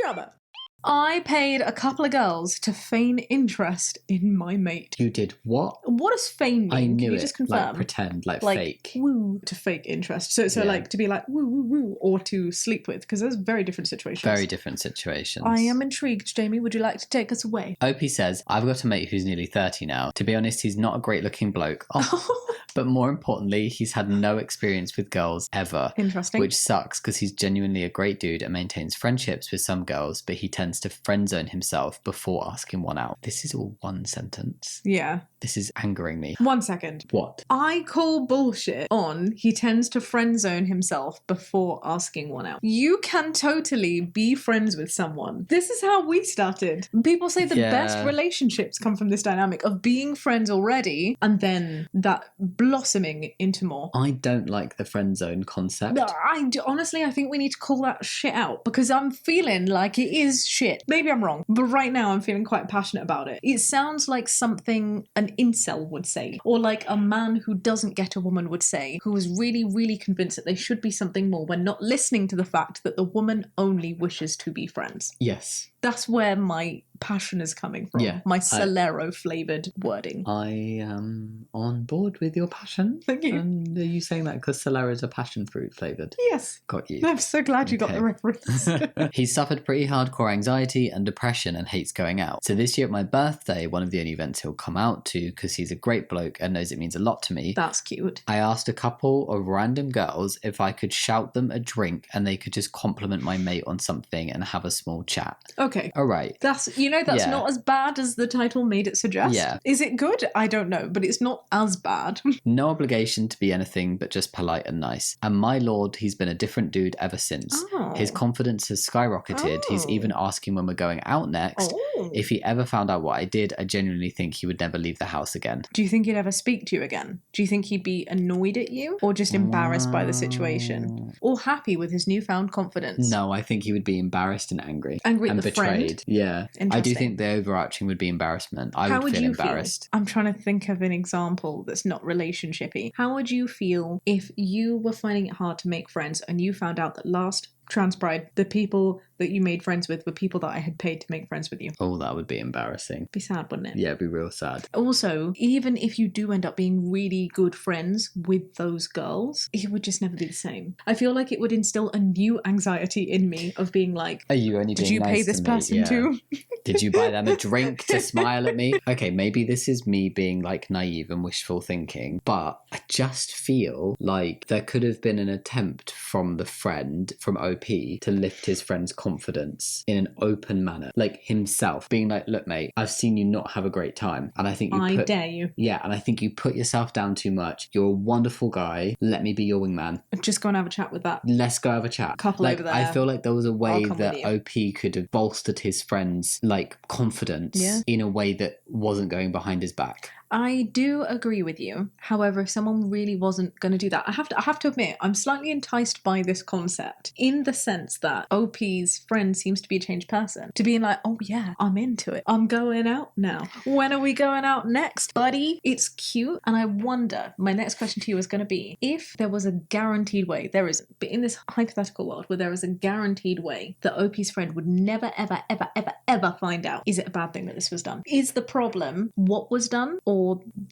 Drama. I paid a couple of girls to feign interest in my mate. You did what? What does feign mean? I knew Can you it. just confirm? Like pretend, like fake. Woo, to fake interest. So like to be like woo woo woo, or to sleep with, because there's very different situations. Very different situations. I am intrigued, Jamie. Would you like to take us away? OP says, I've got a mate who's nearly 30 now. To be honest, he's not a great looking bloke. Oh. But more importantly, he's had no experience with girls ever. Interesting. Which sucks, because he's genuinely a great dude and maintains friendships with some girls, but he tends to friend zone himself before asking one out. This is all one sentence. Yeah. This is angering me. 1 second. What? I call bullshit on he tends to friend zone himself before asking one out. You can totally be friends with someone. This is how we started. People say the best relationships come from this dynamic of being friends already and then that blossoming into more. I don't like the friend zone concept. Honestly, I think we need to call that shit out, because I'm feeling like it is shit. Maybe I'm wrong, but right now I'm feeling quite passionate about it. It sounds like something an incel would say, or like a man who doesn't get a woman would say, who is really, really convinced that they should be something more when not listening to the fact that the woman only wishes to be friends. Yes. That's where my passion is coming from. Yeah, my Solero flavoured wording. I am on board with your passion. Thank you. And are you saying that because Solero is a passion fruit flavoured? Yes. Got you. I'm so glad you got the reference. He's suffered pretty hardcore anxiety and depression and hates going out. So this year at my birthday, one of the only events he'll come out to, because he's a great bloke and knows it means a lot to me. That's cute. I asked a couple of random girls if I could shout them a drink and they could just compliment my mate on something and have a small chat. Okay. All right. That's not as bad as the title made it suggest. Yeah. Is it good? I don't know, but it's not as bad. No obligation to be anything but just polite and nice. And my lord, he's been a different dude ever since. Oh. His confidence has skyrocketed. He's even asking when we're going out next. Oh. If he ever found out what I did, I genuinely think he would never leave the house again. Do you think he'd ever speak to you again? Do you think he'd be annoyed at you, or just embarrassed by the situation? Or happy with his newfound confidence? No, I think he would be embarrassed and angry. Angry at and the betrayed. friend? Yeah. I do think the overarching would be embarrassment. I would feel embarrassed. I'm trying to think of an example that's not relationshipy. How would you feel if you were finding it hard to make friends and you found out that last trans pride, the people that you made friends with were people that I had paid to make friends with you. Oh, that would be embarrassing. Be sad, wouldn't it? Yeah, it'd be real sad. Also, even if you do end up being really good friends with those girls, it would just never be the same. I feel like it would instill a new anxiety in me of being like, Are you only did being you pay nice this to me? person Yeah. too? Did you buy them a drink to smile at me? Okay, maybe this is me being like naive and wishful thinking, but I just feel like there could have been an attempt from the friend, from OP, to lift his friend's confidence in an open manner. Like himself being like, look, mate, I've seen you not have a great time. And I think I dare you. Yeah, and I think you put yourself down too much. You're a wonderful guy. Let me be your wingman. Just go and have a chat with that Let's go have a chat. couple Like, over there. I feel like there was a way come that with OP could have bolstered his friend's like confidence Yeah. in a way that wasn't going behind his back. I do agree with you. However, if someone really wasn't going to do that, I have to admit, I'm slightly enticed by this concept in the sense that OP's friend seems to be a changed person. To being like, oh yeah, I'm into it. I'm going out now. When are we going out next, buddy? It's cute. And I wonder, my next question to you is going to be, if there was a guaranteed way, there isn't, but in this hypothetical world where there is a guaranteed way that OP's friend would never, ever, ever, ever, ever find out, is it a bad thing that this was done? Is the problem what was done, or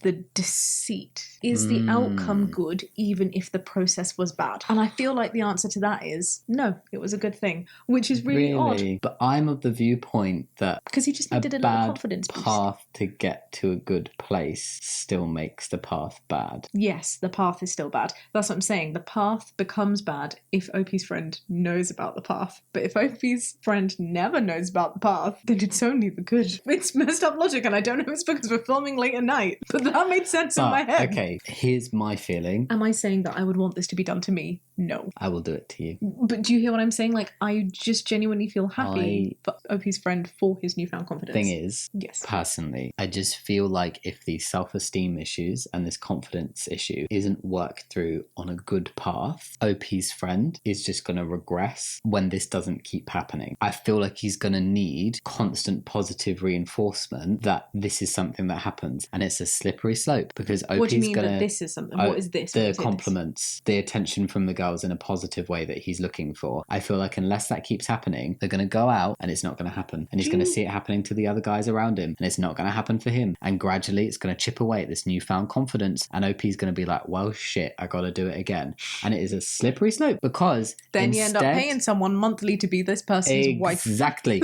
the deceit? Is the outcome good even if the process was bad? And I feel like the answer to that is no, it was a good thing, which is really odd. But I'm of the viewpoint that because he just needed a little confidence boost. Path to get to a good place still makes the path bad. Yes, the path is still bad. That's what I'm saying. The path becomes bad if OP's friend knows about the path. But if OP's friend never knows about the path, then it's only the good. It's messed up logic, and I don't know if it's because we're filming late at night, but that made sense in my head. Okay, here's my feeling. Am I saying that I would want this to be done to me? No. I will do it to you. But do you hear what I'm saying? Like, I just genuinely feel happy for OP's friend for his newfound confidence. Thing is, yes, personally, I just feel like if these self-esteem issues and this confidence issue isn't worked through on a good path, OP's friend is just going to regress when this doesn't keep happening. I feel like he's going to need constant positive reinforcement that this is something that happens, and it's a slippery slope because OP's what do you mean gonna, that this is something? What is this? The compliments, the attention from the girls in a positive way that he's looking for. I feel like unless that keeps happening, they're going to go out and it's not going to happen. And he's going to see it happening to the other guys around him and it's not going to happen for him. And gradually it's going to chip away at this newfound confidence and OP's going to be like, well, shit, I got to do it again. And it is a slippery slope because then you end up paying someone monthly to be this person's wife. Exactly.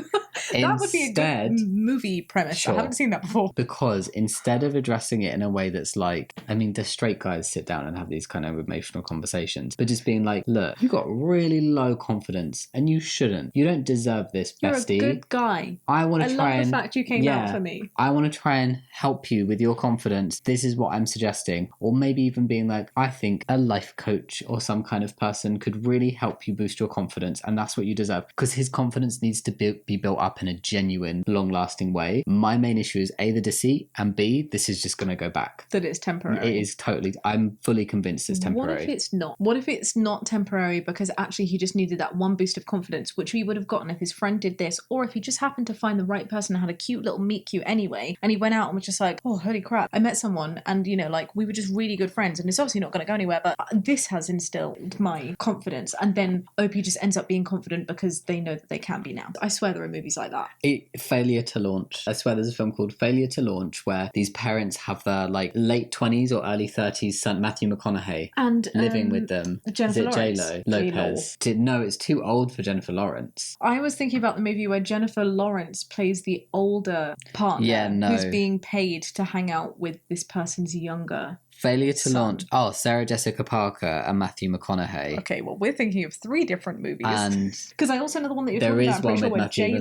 That would be a good movie premise. Sure. I haven't seen that before. Because instead of addressing it in a way that's like, I mean, the straight guys sit down and have these kind of emotional conversations, but just being like, look, you got really low confidence and you shouldn't. You don't deserve this, bestie. You're a good guy. I want to try love the fact you came out for me. I want to try and help you with your confidence. This is what I'm suggesting. Or maybe even being like, I think a life coach or some kind of person could really help you boost your confidence and that's what you deserve. Because his confidence needs to be built up in a genuine, long-lasting way. My main issue is A, the deceit, and B, this is just going to go back. That it's temporary. It is totally, I'm fully convinced it's temporary. What if it's not? What if it's not temporary because actually he just needed that one boost of confidence, which he would have gotten if his friend did this, or if he just happened to find the right person and had a cute little meet cute anyway, and he went out and was just like, oh, holy crap, I met someone and, you know, like, we were just really good friends and it's obviously not going to go anywhere, but this has instilled my confidence. And then OP just ends up being confident because they know that they can be now. I swear there are movies like that. Failure to Launch. I swear there's a film called Failure to Launch where these parents have their like late 20s or early 30s son Matthew McConaughey and living with them. Jennifer Is it Lawrence? J-Lo? Lopez. No, it's too old for Jennifer Lawrence. I was thinking about the movie where Jennifer Lawrence plays the older partner who's being paid to hang out with this person's younger Failure to Launch. Oh, Sarah Jessica Parker and Matthew McConaughey. Okay, well, we're thinking of 3 different movies. And because I also know the one that you're talking about. There is one with Matthew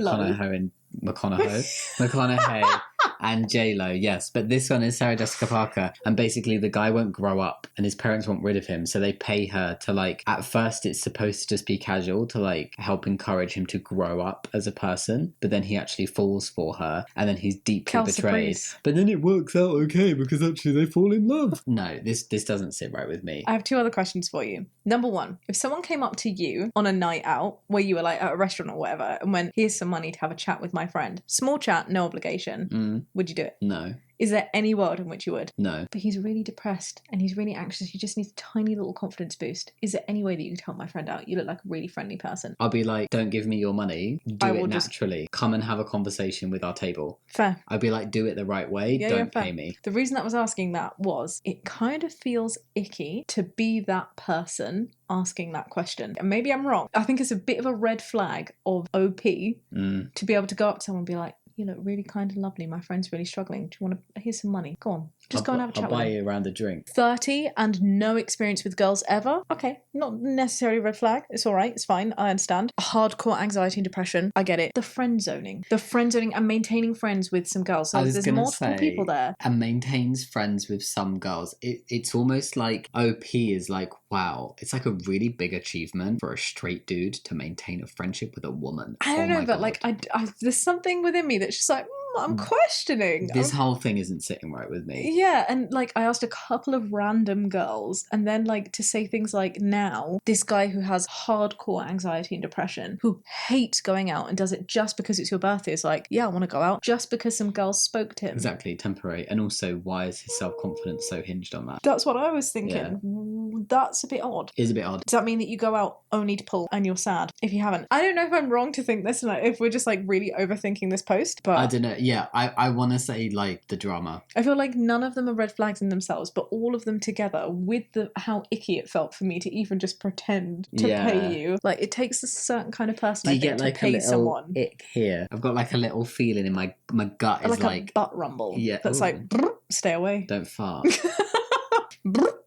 McConaughey and J-Lo, yes. But this one is Sarah Jessica Parker. And basically the guy won't grow up and his parents want rid of him. So they pay her to like, at first it's supposed to just be casual to like help encourage him to grow up as a person. But then he actually falls for her and then he's deeply betrayed. But then it works out okay because actually they fall in love. No, this doesn't sit right with me. I have 2 other questions for you. Number 1, if someone came up to you on a night out where you were like at a restaurant or whatever and went, here's some money to have a chat with my friend. Small chat, no obligation. would you do it? No. Is there any world in which you would? No. But he's really depressed and he's really anxious. He just needs a tiny little confidence boost. Is there any way that you could help my friend out? You look like a really friendly person. I'll be like, don't give me your money. Do it naturally. Come and have a conversation with our table. Fair. I'd be like, do it the right way. Don't pay me. The reason that I was asking that was it kind of feels icky to be that person asking that question. And maybe I'm wrong. I think it's a bit of a red flag of OP to be able to go up to someone and be like, you look really kind and lovely. My friend's really struggling. Do you want to... Here's some money. Go on. Just go and have a chat with him. I'll buy you around a drink. 30 and no experience with girls ever? Okay, not necessarily a red flag. It's all right. It's fine. I understand. Hardcore anxiety and depression. I get it. The friend zoning. The friend zoning and maintaining friends with some girls. So there's multiple people there. And maintains friends with some girls. It's almost like OP is like, wow, it's like a really big achievement for a straight dude to maintain a friendship with a woman. I don't know, but God. Like, I there's something within me that's just like, I'm questioning. This whole thing isn't sitting right with me. Yeah, and like I asked a couple of random girls, and then like to say things like, now, this guy who has hardcore anxiety and depression, who hates going out and does it just because it's your birthday, is like, yeah, I want to go out just because some girls spoke to him. Exactly, temporary. And also, why is his self-confidence so hinged on that? That's what I was thinking. Yeah. That's a bit odd. It is a bit odd. Does that mean that you go out only to pull and you're sad if you haven't? I don't know if I'm wrong to think this, and if we're just like really overthinking this post, but I don't know. Yeah, I want to say like the drama. I feel like none of them are red flags in themselves, but all of them together with how icky it felt for me to even just pretend to pay you. Like it takes a certain kind of person I think, to pay someone. Ick here. I've got like a little feeling in my gut is like a butt rumble. Yeah. That's like stay away. Don't fart.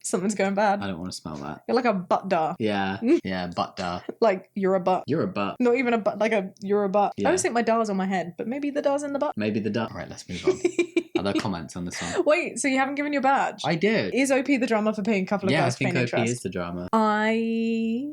Something's going bad. I don't want to smell that. You're like a butt dar. Yeah, butt dar. Like you're a butt. You're a butt. Not even a butt, like you're a butt. Yeah. I always think my dar's on my head, but maybe the dar's in the butt. Maybe the dar. All right, let's move on. Other comments on this one. Wait, so you haven't given your badge? I did. Is OP the drama for paying a couple of girls to pay interest? Yeah, I think OP is the drama. I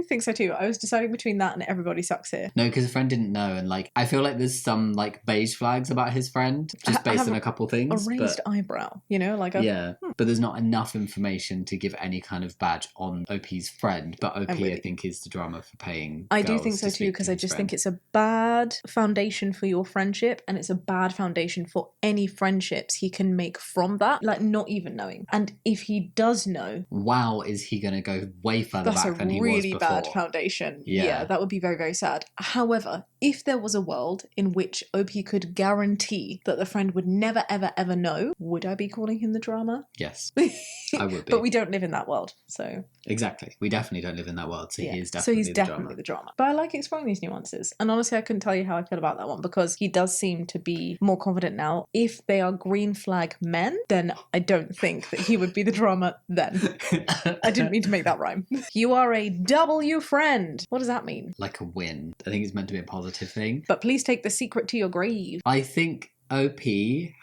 think so too. I was deciding between that and Everybody Sucks Here. No, because a friend didn't know, and like I feel like there's some like beige flags about his friend just based on a couple things. A raised eyebrow, you know, like a but there's not enough information to give any kind of badge on OP's friend. But OP, I think, is the drama for paying. I do think so too, because I just think it's a bad foundation for your friendship, and it's a bad foundation for any friendships he can make from that. Like not even knowing, and if he does know, wow, is he going to go way further back than he was before? That's a really bad foundation. Yeah, that would be very, very sad. However, if there was a world in which OP could guarantee that the friend would never, ever, ever know, would I be calling him the drama? Yes, I would be. But we don't live in that world, so... Exactly. We definitely don't live in that world, so he is definitely the drama. But I like exploring these nuances. And honestly, I couldn't tell you how I feel about that one, because he does seem to be more confident now. If they are green flag men, then I don't think that he would be the drama then. I didn't mean to make that rhyme. You are a W friend. What does that mean? Like a win. I think it's meant to be a positive thing. But please take the secret to your grave. I think OP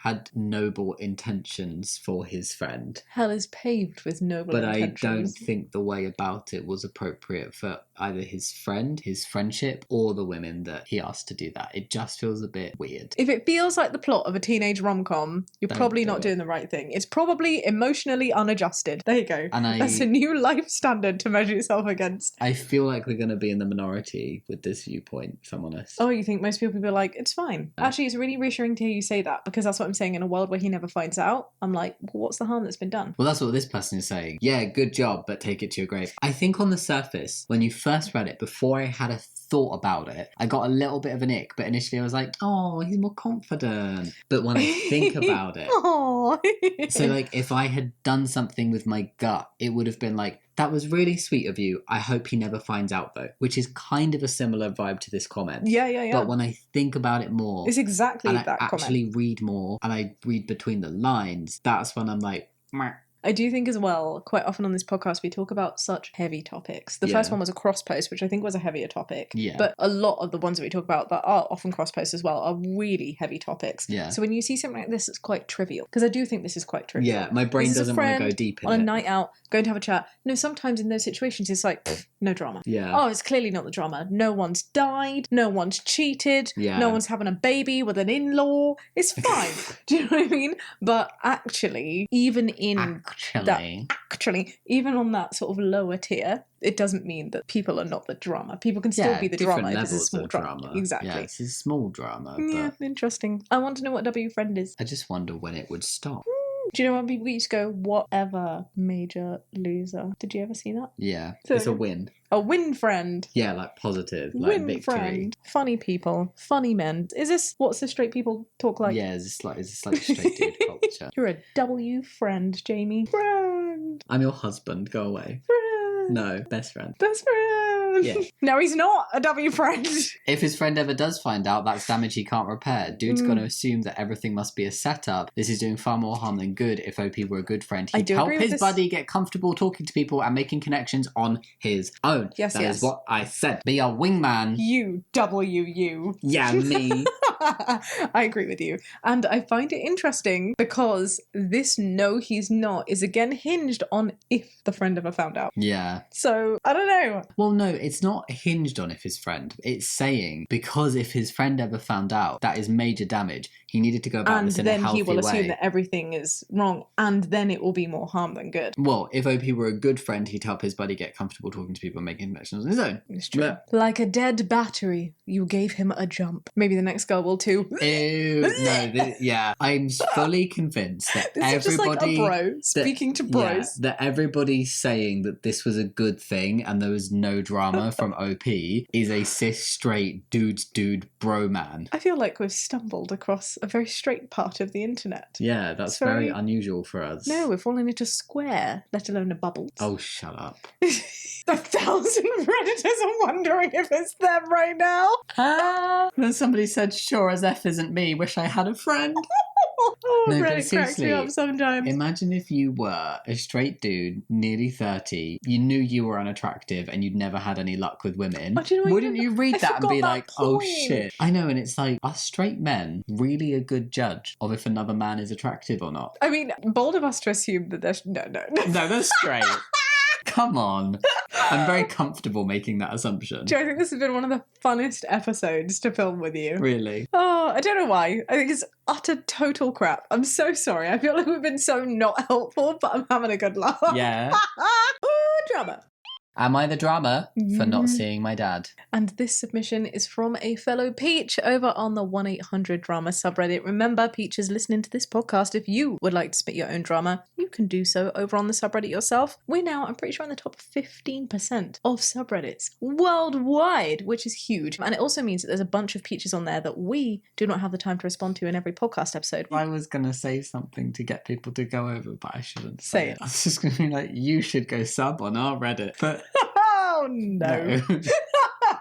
had noble intentions for his friend. Hell is paved with noble intentions. But I don't think the way about it was appropriate for either his friend, his friendship, or the women that he asked to do that. It just feels a bit weird. If it feels like the plot of a teenage rom-com, you're probably not doing the right thing. It's probably emotionally unadjusted. There you go. That's a new life standard to measure yourself against. I feel like we're going to be in the minority with this viewpoint, if I'm honest. Oh, you think most people will be like, it's fine? Actually, it's really reassuring to hear you say that, because that's what I'm saying. In a world where he never finds out, I'm like, well, what's the harm that's been done? Well, that's what this person is saying. Yeah, good job, but take it to your grave. I think on the surface, when you first read it, before I had a thought about it, I got a little bit of an ick, but initially I was like, oh, he's more confident. But when I think about it, so like if I had done something with my gut, it would have been like, that was really sweet of you. I hope he never finds out though, which is kind of a similar vibe to this comment. Yeah. But when I think about it more, it's exactly that comment. I actually read more and I read between the lines, that's when I'm like, meh. I do think as well, quite often on this podcast, we talk about such heavy topics. The first one was a cross post, which I think was a heavier topic. Yeah. But a lot of the ones that we talk about that are often cross posts as well are really heavy topics. Yeah. So when you see something like this, it's quite trivial. Because I do think this is quite trivial. Yeah, my brain doesn't want to go deep in it. On a night out, going to have a chat. No, sometimes in those situations, it's like, no drama. Yeah. Oh, it's clearly not the drama. No one's died. No one's cheated. Yeah. No one's having a baby with an in-law. It's fine. Do you know what I mean? But actually, even in Actually, even on that sort of lower tier, it doesn't mean that people are not the drama. People can still be the different drama if it's a levels small of drama. Exactly. Yeah, it's a small drama, but Yeah, interesting. I want to know what W friend is. I just wonder when it would stop. Do you know when people used to go, whatever major loser? Did you ever see that? Yeah, So- it's a win. A win friend. Yeah, like positive, like Win victory. friend. Funny people. Funny men. Is this what's the straight people talk like? Yeah, it's this like straight dude culture. You're a W friend, Jamie. Friend. I'm your husband. Go away. Friend. No, best friend. Best friend. Yeah. No, he's not a W friend. If his friend ever does find out, that's damage he can't repair. Dude's going to assume that everything must be a setup. This is doing far more harm than good. If OP were a good friend, he'd help his buddy get comfortable talking to people and making connections on his own. Yes, That is what I said. Be a wingman. You, W-U. Yeah, me. I agree with you. And I find it interesting because this no, he's not is again hinged on if the friend ever found out. Yeah. So, I don't know. Well, no, it's not hinged on if his friend. It's saying because if his friend ever found out, that is major damage. He needed to go about this in a healthy way. And then he will assume that everything is wrong, and then it will be more harm than good. Well, if OP were a good friend, he'd help his buddy get comfortable talking to people and making connections on his own. It's true. Yeah. Like a dead battery, you gave him a jump. Maybe the next girl will too. Ew, no, yeah. I'm fully convinced that this is just like a bro speaking to bros. Yeah, that everybody saying that this was a good thing and there was no drama from OP is a cis straight dude bro man. I feel like we've stumbled across a very straight part of the internet. Yeah, that's very unusual for us. No, we're falling into square, let alone a bubble. Oh, shut up. 1,000 Redditors are wondering if it's them right now. Then somebody said, sure as F isn't me, wish I had a friend. Oh, No, but Reddit cracks me up sometimes. Imagine if you were a straight dude, nearly 30, you knew you were unattractive and you'd never had any luck with women. Oh, do you know, wouldn't you read that and be like, oh point. shit. I know, and it's like, are straight men really a good judge of if another man is attractive or not? I mean, bold of us to assume that there's... No. No, they're straight. Come on. I'm very comfortable making that assumption. Do you know, I think this has been one of the funnest episodes to film with you. Really? Oh, I don't know why. I think it's utter total crap. I'm so sorry. I feel like we've been so not helpful, but I'm having a good laugh. Yeah. Oh, drama. Am I the drama for not seeing my dad? And this submission is from a fellow Peach over on the 1-800-DRAMA subreddit. Remember, Peach is listening to this podcast. If you would like to submit your own drama, you can do so over on the subreddit yourself. We're now, I'm pretty sure, in the top 15% of subreddits worldwide, which is huge. And it also means that there's a bunch of Peaches on there that we do not have the time to respond to in every podcast episode. I was going to say something to get people to go over, but I shouldn't say it. I was just going to be like, you should go sub on our Reddit. But oh, no.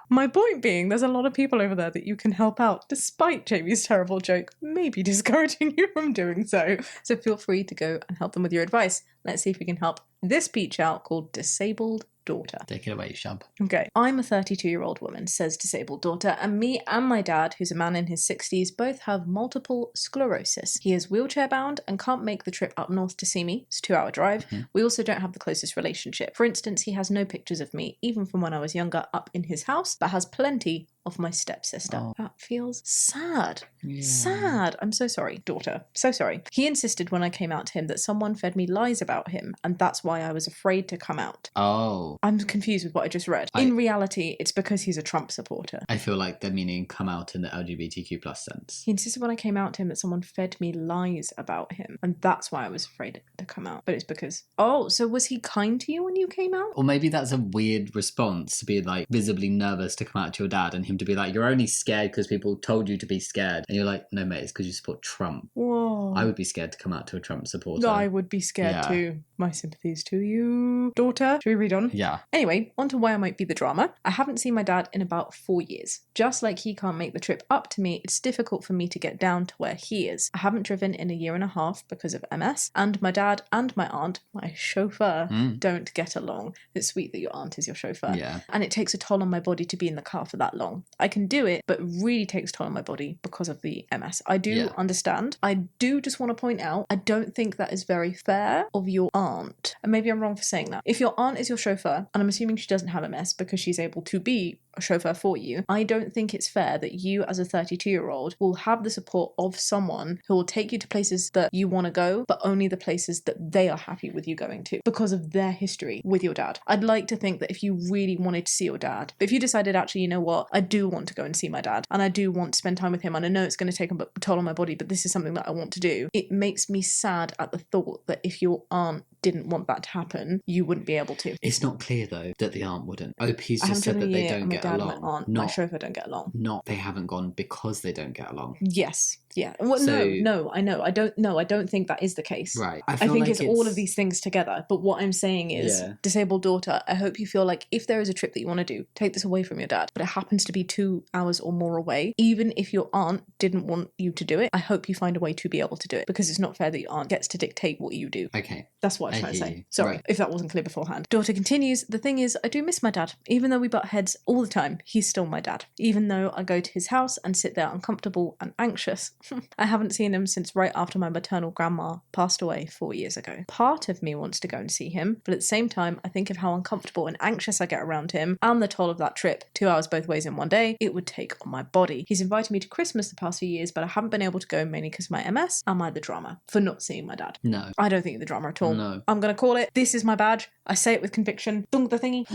My point being, there's a lot of people over there that you can help out, despite Jamie's terrible joke, maybe discouraging you from doing so. So feel free to go and help them with your advice. Let's see if we can help this Peach out called Disabled Daughter. Take it away, Shab. Okay. I'm a 32-year-old woman, says Disabled Daughter, and me and my dad, who's a man in his 60s, both have multiple sclerosis. He is wheelchair bound and can't make the trip up north to see me. It's a 2-hour drive. Mm-hmm. We also don't have the closest relationship. For instance, he has no pictures of me, even from when I was younger, up in his house, but has plenty of my stepsister. Oh. That feels sad. Yeah. Sad. I'm so sorry, daughter. So sorry. He insisted when I came out to him that someone fed me lies about him, and that's why I was afraid to come out. Oh. I'm confused with what I just read. In reality, it's because he's a Trump supporter. I feel like they're meaning come out in the LGBTQ plus sense. He insisted when I came out to him that someone fed me lies about him, and that's why I was afraid to come out. But it's because... Oh, so was he kind to you when you came out? Or maybe that's a weird response to be like visibly nervous to come out to your dad and him to be like, you're only scared because people told you to be scared. And you're like, no, mate, it's because you support Trump. Whoa. I would be scared to come out to a Trump supporter. I would be scared too. My sympathies to you, daughter. Should we read on? Yeah. Anyway, on to why I might be the drama. I haven't seen my dad in about 4 years. Just like he can't make the trip up to me, it's difficult for me to get down to where he is. I haven't driven in a year and a half because of MS, and my dad and my aunt, my chauffeur, don't get along. It's sweet that your aunt is your chauffeur. Yeah. And it takes a toll on my body to be in the car for that long. I can do it, but really takes a toll on my body because of the MS. I do understand. I do just want to point out, I don't think that is very fair of your aunt. And maybe I'm wrong for saying that. If your aunt is your chauffeur chauffeur, and I'm assuming she doesn't have MS because she's able to be a chauffeur for you, I don't think it's fair that you as a 32-year-old will have the support of someone who will take you to places that you want to go, but only the places that they are happy with you going to because of their history with your dad. I'd like to think that if you really wanted to see your dad, if you decided, actually, you know what, I do want to go and see my dad, and I do want to spend time with him, and I know it's going to take a toll on my body, but this is something that I want to do, it makes me sad at the thought that if your aunt didn't want that to happen, you wouldn't be able to. It's not clear though that the aunt wouldn't. OP's I just haven't said done a that they year, don't and my get dad, along. my aunt, my chauffeur don't get along. Not they haven't gone because they don't get along. Yes. Yeah. Well, So- no, I know. I don't think that is the case. Right. I think it's all of these things together. But what I'm saying is, Yeah. disabled daughter, I hope you feel like if there is a trip that you want to do, take this away from your dad, but it happens to be 2 hours or more away, even if your aunt didn't want you to do it, I hope you find a way to be able to do it, because it's not fair that your aunt gets to dictate what you do. Okay. That's what I was I trying to hear say. you. Sorry Right. if that wasn't clear beforehand. Daughter continues, the thing is, I do miss my dad. Even though we butt heads all the time, he's still my dad. Even though I go to his house and sit there uncomfortable and anxious. I haven't seen him since right after my maternal grandma passed away 4 years ago. Part of me wants to go and see him, but at the same time, I think of how uncomfortable and anxious I get around him and the toll of that trip, 2 hours both ways in one day, it would take on my body. He's invited me to Christmas the past few years, but I haven't been able to go mainly because of my MS. Am I the drama for not seeing my dad? No. I don't think you're the drama at all. No. I'm going to call it. This is my badge. I say it with conviction. Dunk the thingy.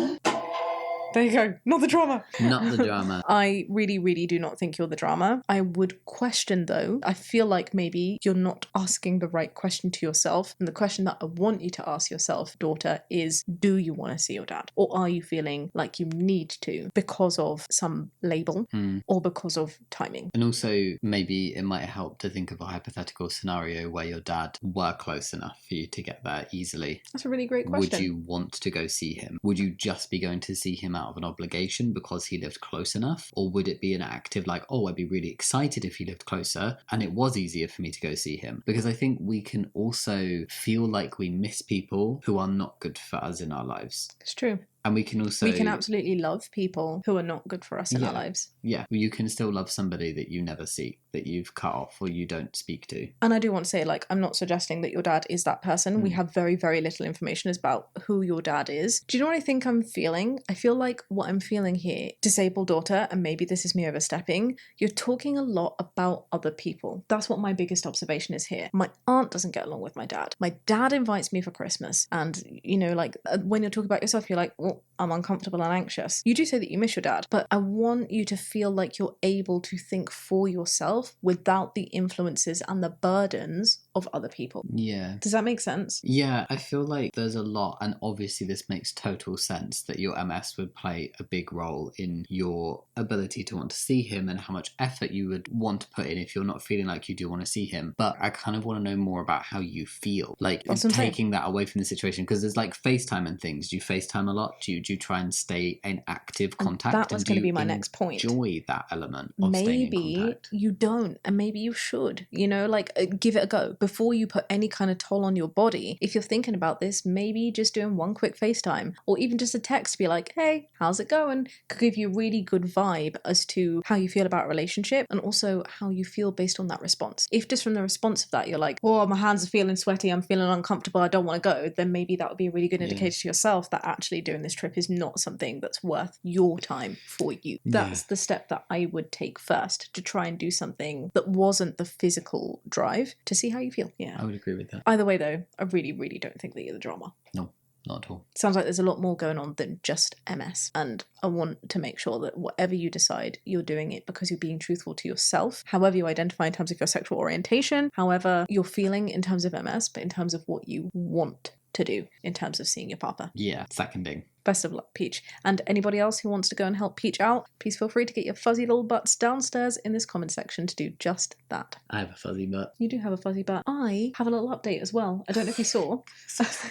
There you go. Not the drama. Not the drama. I really, really do not think you're the drama. I would question, though, I feel like maybe you're not asking the right question to yourself. And the question that I want you to ask yourself, daughter, is do you want to see your dad? Or are you feeling like you need to because of some label or because of timing? And also, maybe it might help to think of a hypothetical scenario where your dad were close enough for you to get there easily. That's a really great question. Would you want to go see him? Would you just be going to see him out of an obligation because he lived close enough? Or would it be an active like, oh, I'd be really excited if he lived closer and it was easier for me to go see him? Because I think we can also feel like we miss people who are not good for us in our lives. It's true. And we can also... We can absolutely love people who are not good for us in our lives. Yeah, you can still love somebody that you never see, that you've cut off or you don't speak to. And I do want to say, like, I'm not suggesting that your dad is that person. We have very, very little information about who your dad is. Do you know what I think I'm feeling? I feel like what I'm feeling here, disabled daughter, and maybe this is me overstepping, you're talking a lot about other people. That's what my biggest observation is here. My aunt doesn't get along with my dad. My dad invites me for Christmas. And, you know, like, when you're talking about yourself, you're like, well, I'm uncomfortable and anxious. You do say that you miss your dad, but I want you to feel like you're able to think for yourself without the influences and the burdens of other people. Yeah. Does that make sense? Yeah, I feel like there's a lot, and obviously this makes total sense that your MS would play a big role in your ability to want to see him and how much effort you would want to put in if you're not feeling like you do want to see him. But I kind of want to know more about how you feel. Like, taking that away from the situation, because there's like FaceTime and things. Do you FaceTime a lot? Do you try and stay in active contact? And that was going to be my next point. Enjoy that element of staying in contact? Maybe you don't, and maybe you should. You know, like, give it a go. Before you put any kind of toll on your body, if you're thinking about this, maybe just doing one quick FaceTime or even just a text to be like, hey, how's it going? Could give you a really good vibe as to how you feel about a relationship and also how you feel based on that response. If just from the response of that, you're like, oh, my hands are feeling sweaty, I'm feeling uncomfortable, I don't want to go, then maybe that would be a really good indicator to yourself that actually doing this trip is not something that's worth your time for you. That's the step that I would take first, to try and do something that wasn't the physical drive, to see how you feel. Yeah. I would agree with that. Either way, though, I really, really don't think that you're the drama. No, not at all. Sounds like there's a lot more going on than just MS. And I want to make sure that whatever you decide, you're doing it because you're being truthful to yourself, however you identify in terms of your sexual orientation, however you're feeling in terms of MS, but in terms of what you want to do in terms of seeing your papa. Yeah, seconding. Best of luck, Peach. And anybody else who wants to go and help Peach out, please feel free to get your fuzzy little butts downstairs in this comment section to do just that. I have a fuzzy butt. You do have a fuzzy butt. I have a little update as well. I don't know if you saw.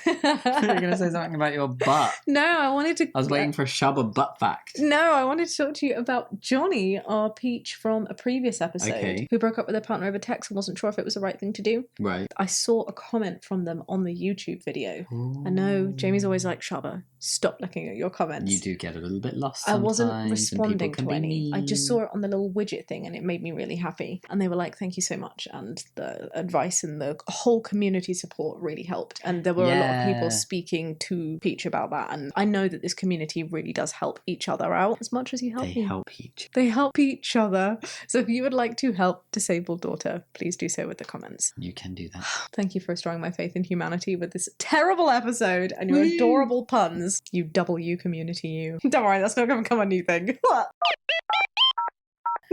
You're going to say something about your butt. No, I wanted to... I was waiting for a Shaba butt fact. No, I wanted to talk to you about Johnny, our Peach from a previous episode, who broke up with her partner over text and wasn't sure if it was the right thing to do. Right. I saw a comment from them on the YouTube video. Ooh. I know Jamie's always like, Shaba, stop looking at your comments. You do get a little bit lost I sometimes. wasn't responding and people can to be any. I just mean. saw it on the little widget thing and it made me really happy. And they were like, thank you so much. And the advice and the whole community support really helped. And there were a lot of people speaking to Peach about that. And I know that this community really does help each other out as much as you help They me. help Peach. They help each other. So if you would like to help disabled daughter, please do so with the comments. You can do that. Thank you for restoring my faith in humanity with this terrible episode and your adorable puns. You W community, you. Don't worry, that's not going to become a new thing.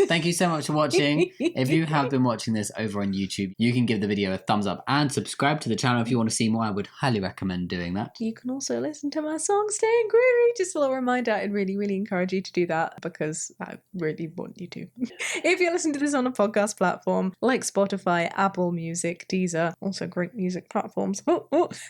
Thank you so much for watching. If you have been watching this over on YouTube, you can give the video a thumbs up and subscribe to the channel if you want to see more. I would highly recommend doing that. You can also listen to my song Staying Groovy. Just a little reminder, I'd really, really encourage you to do that because I really want you to. If you listen to this on a podcast platform like Spotify, Apple Music, Deezer, also great music platforms,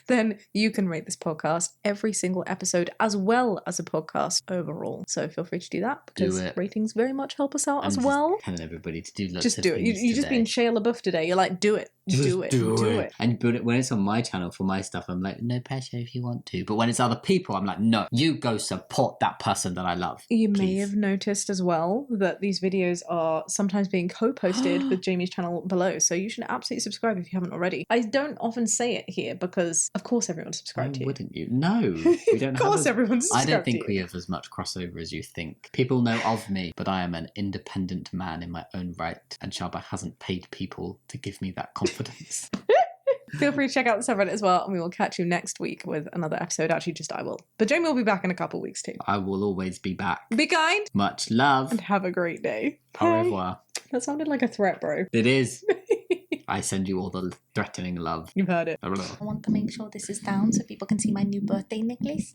then you can rate this podcast every single episode as well as a podcast overall. So feel free to do that because ratings very much help us out as well. Telling everybody to do lots just of do it. things You just been Shia LaBeouf today. You're like, do it. Do it. And but when it's on my channel for my stuff, I'm like, no pressure if you want to. But when it's other people, I'm like, no, you go support that person that I love. You may have noticed as well that these videos are sometimes being co-posted with Jamie's channel below. So you should absolutely subscribe if you haven't already. I don't often say it here because, of course, everyone's subscribed to you. Wouldn't you? No, we don't. Of course, everyone's subscribed. I don't think we have as much crossover as you think. People know of me, but I am an independent man in my own right, and Shaba hasn't paid people to give me that confidence. Feel free to check out the subreddit as well, and we will catch you next week with another episode. Actually, just I will. But Jamie will be back in a couple of weeks too. I will always be back. Be kind. Much love. And have a great day. Au revoir. That sounded like a threat, bro. It is. I send you all the threatening love. You've heard it. I want to make sure this is down so people can see my new birthday necklace.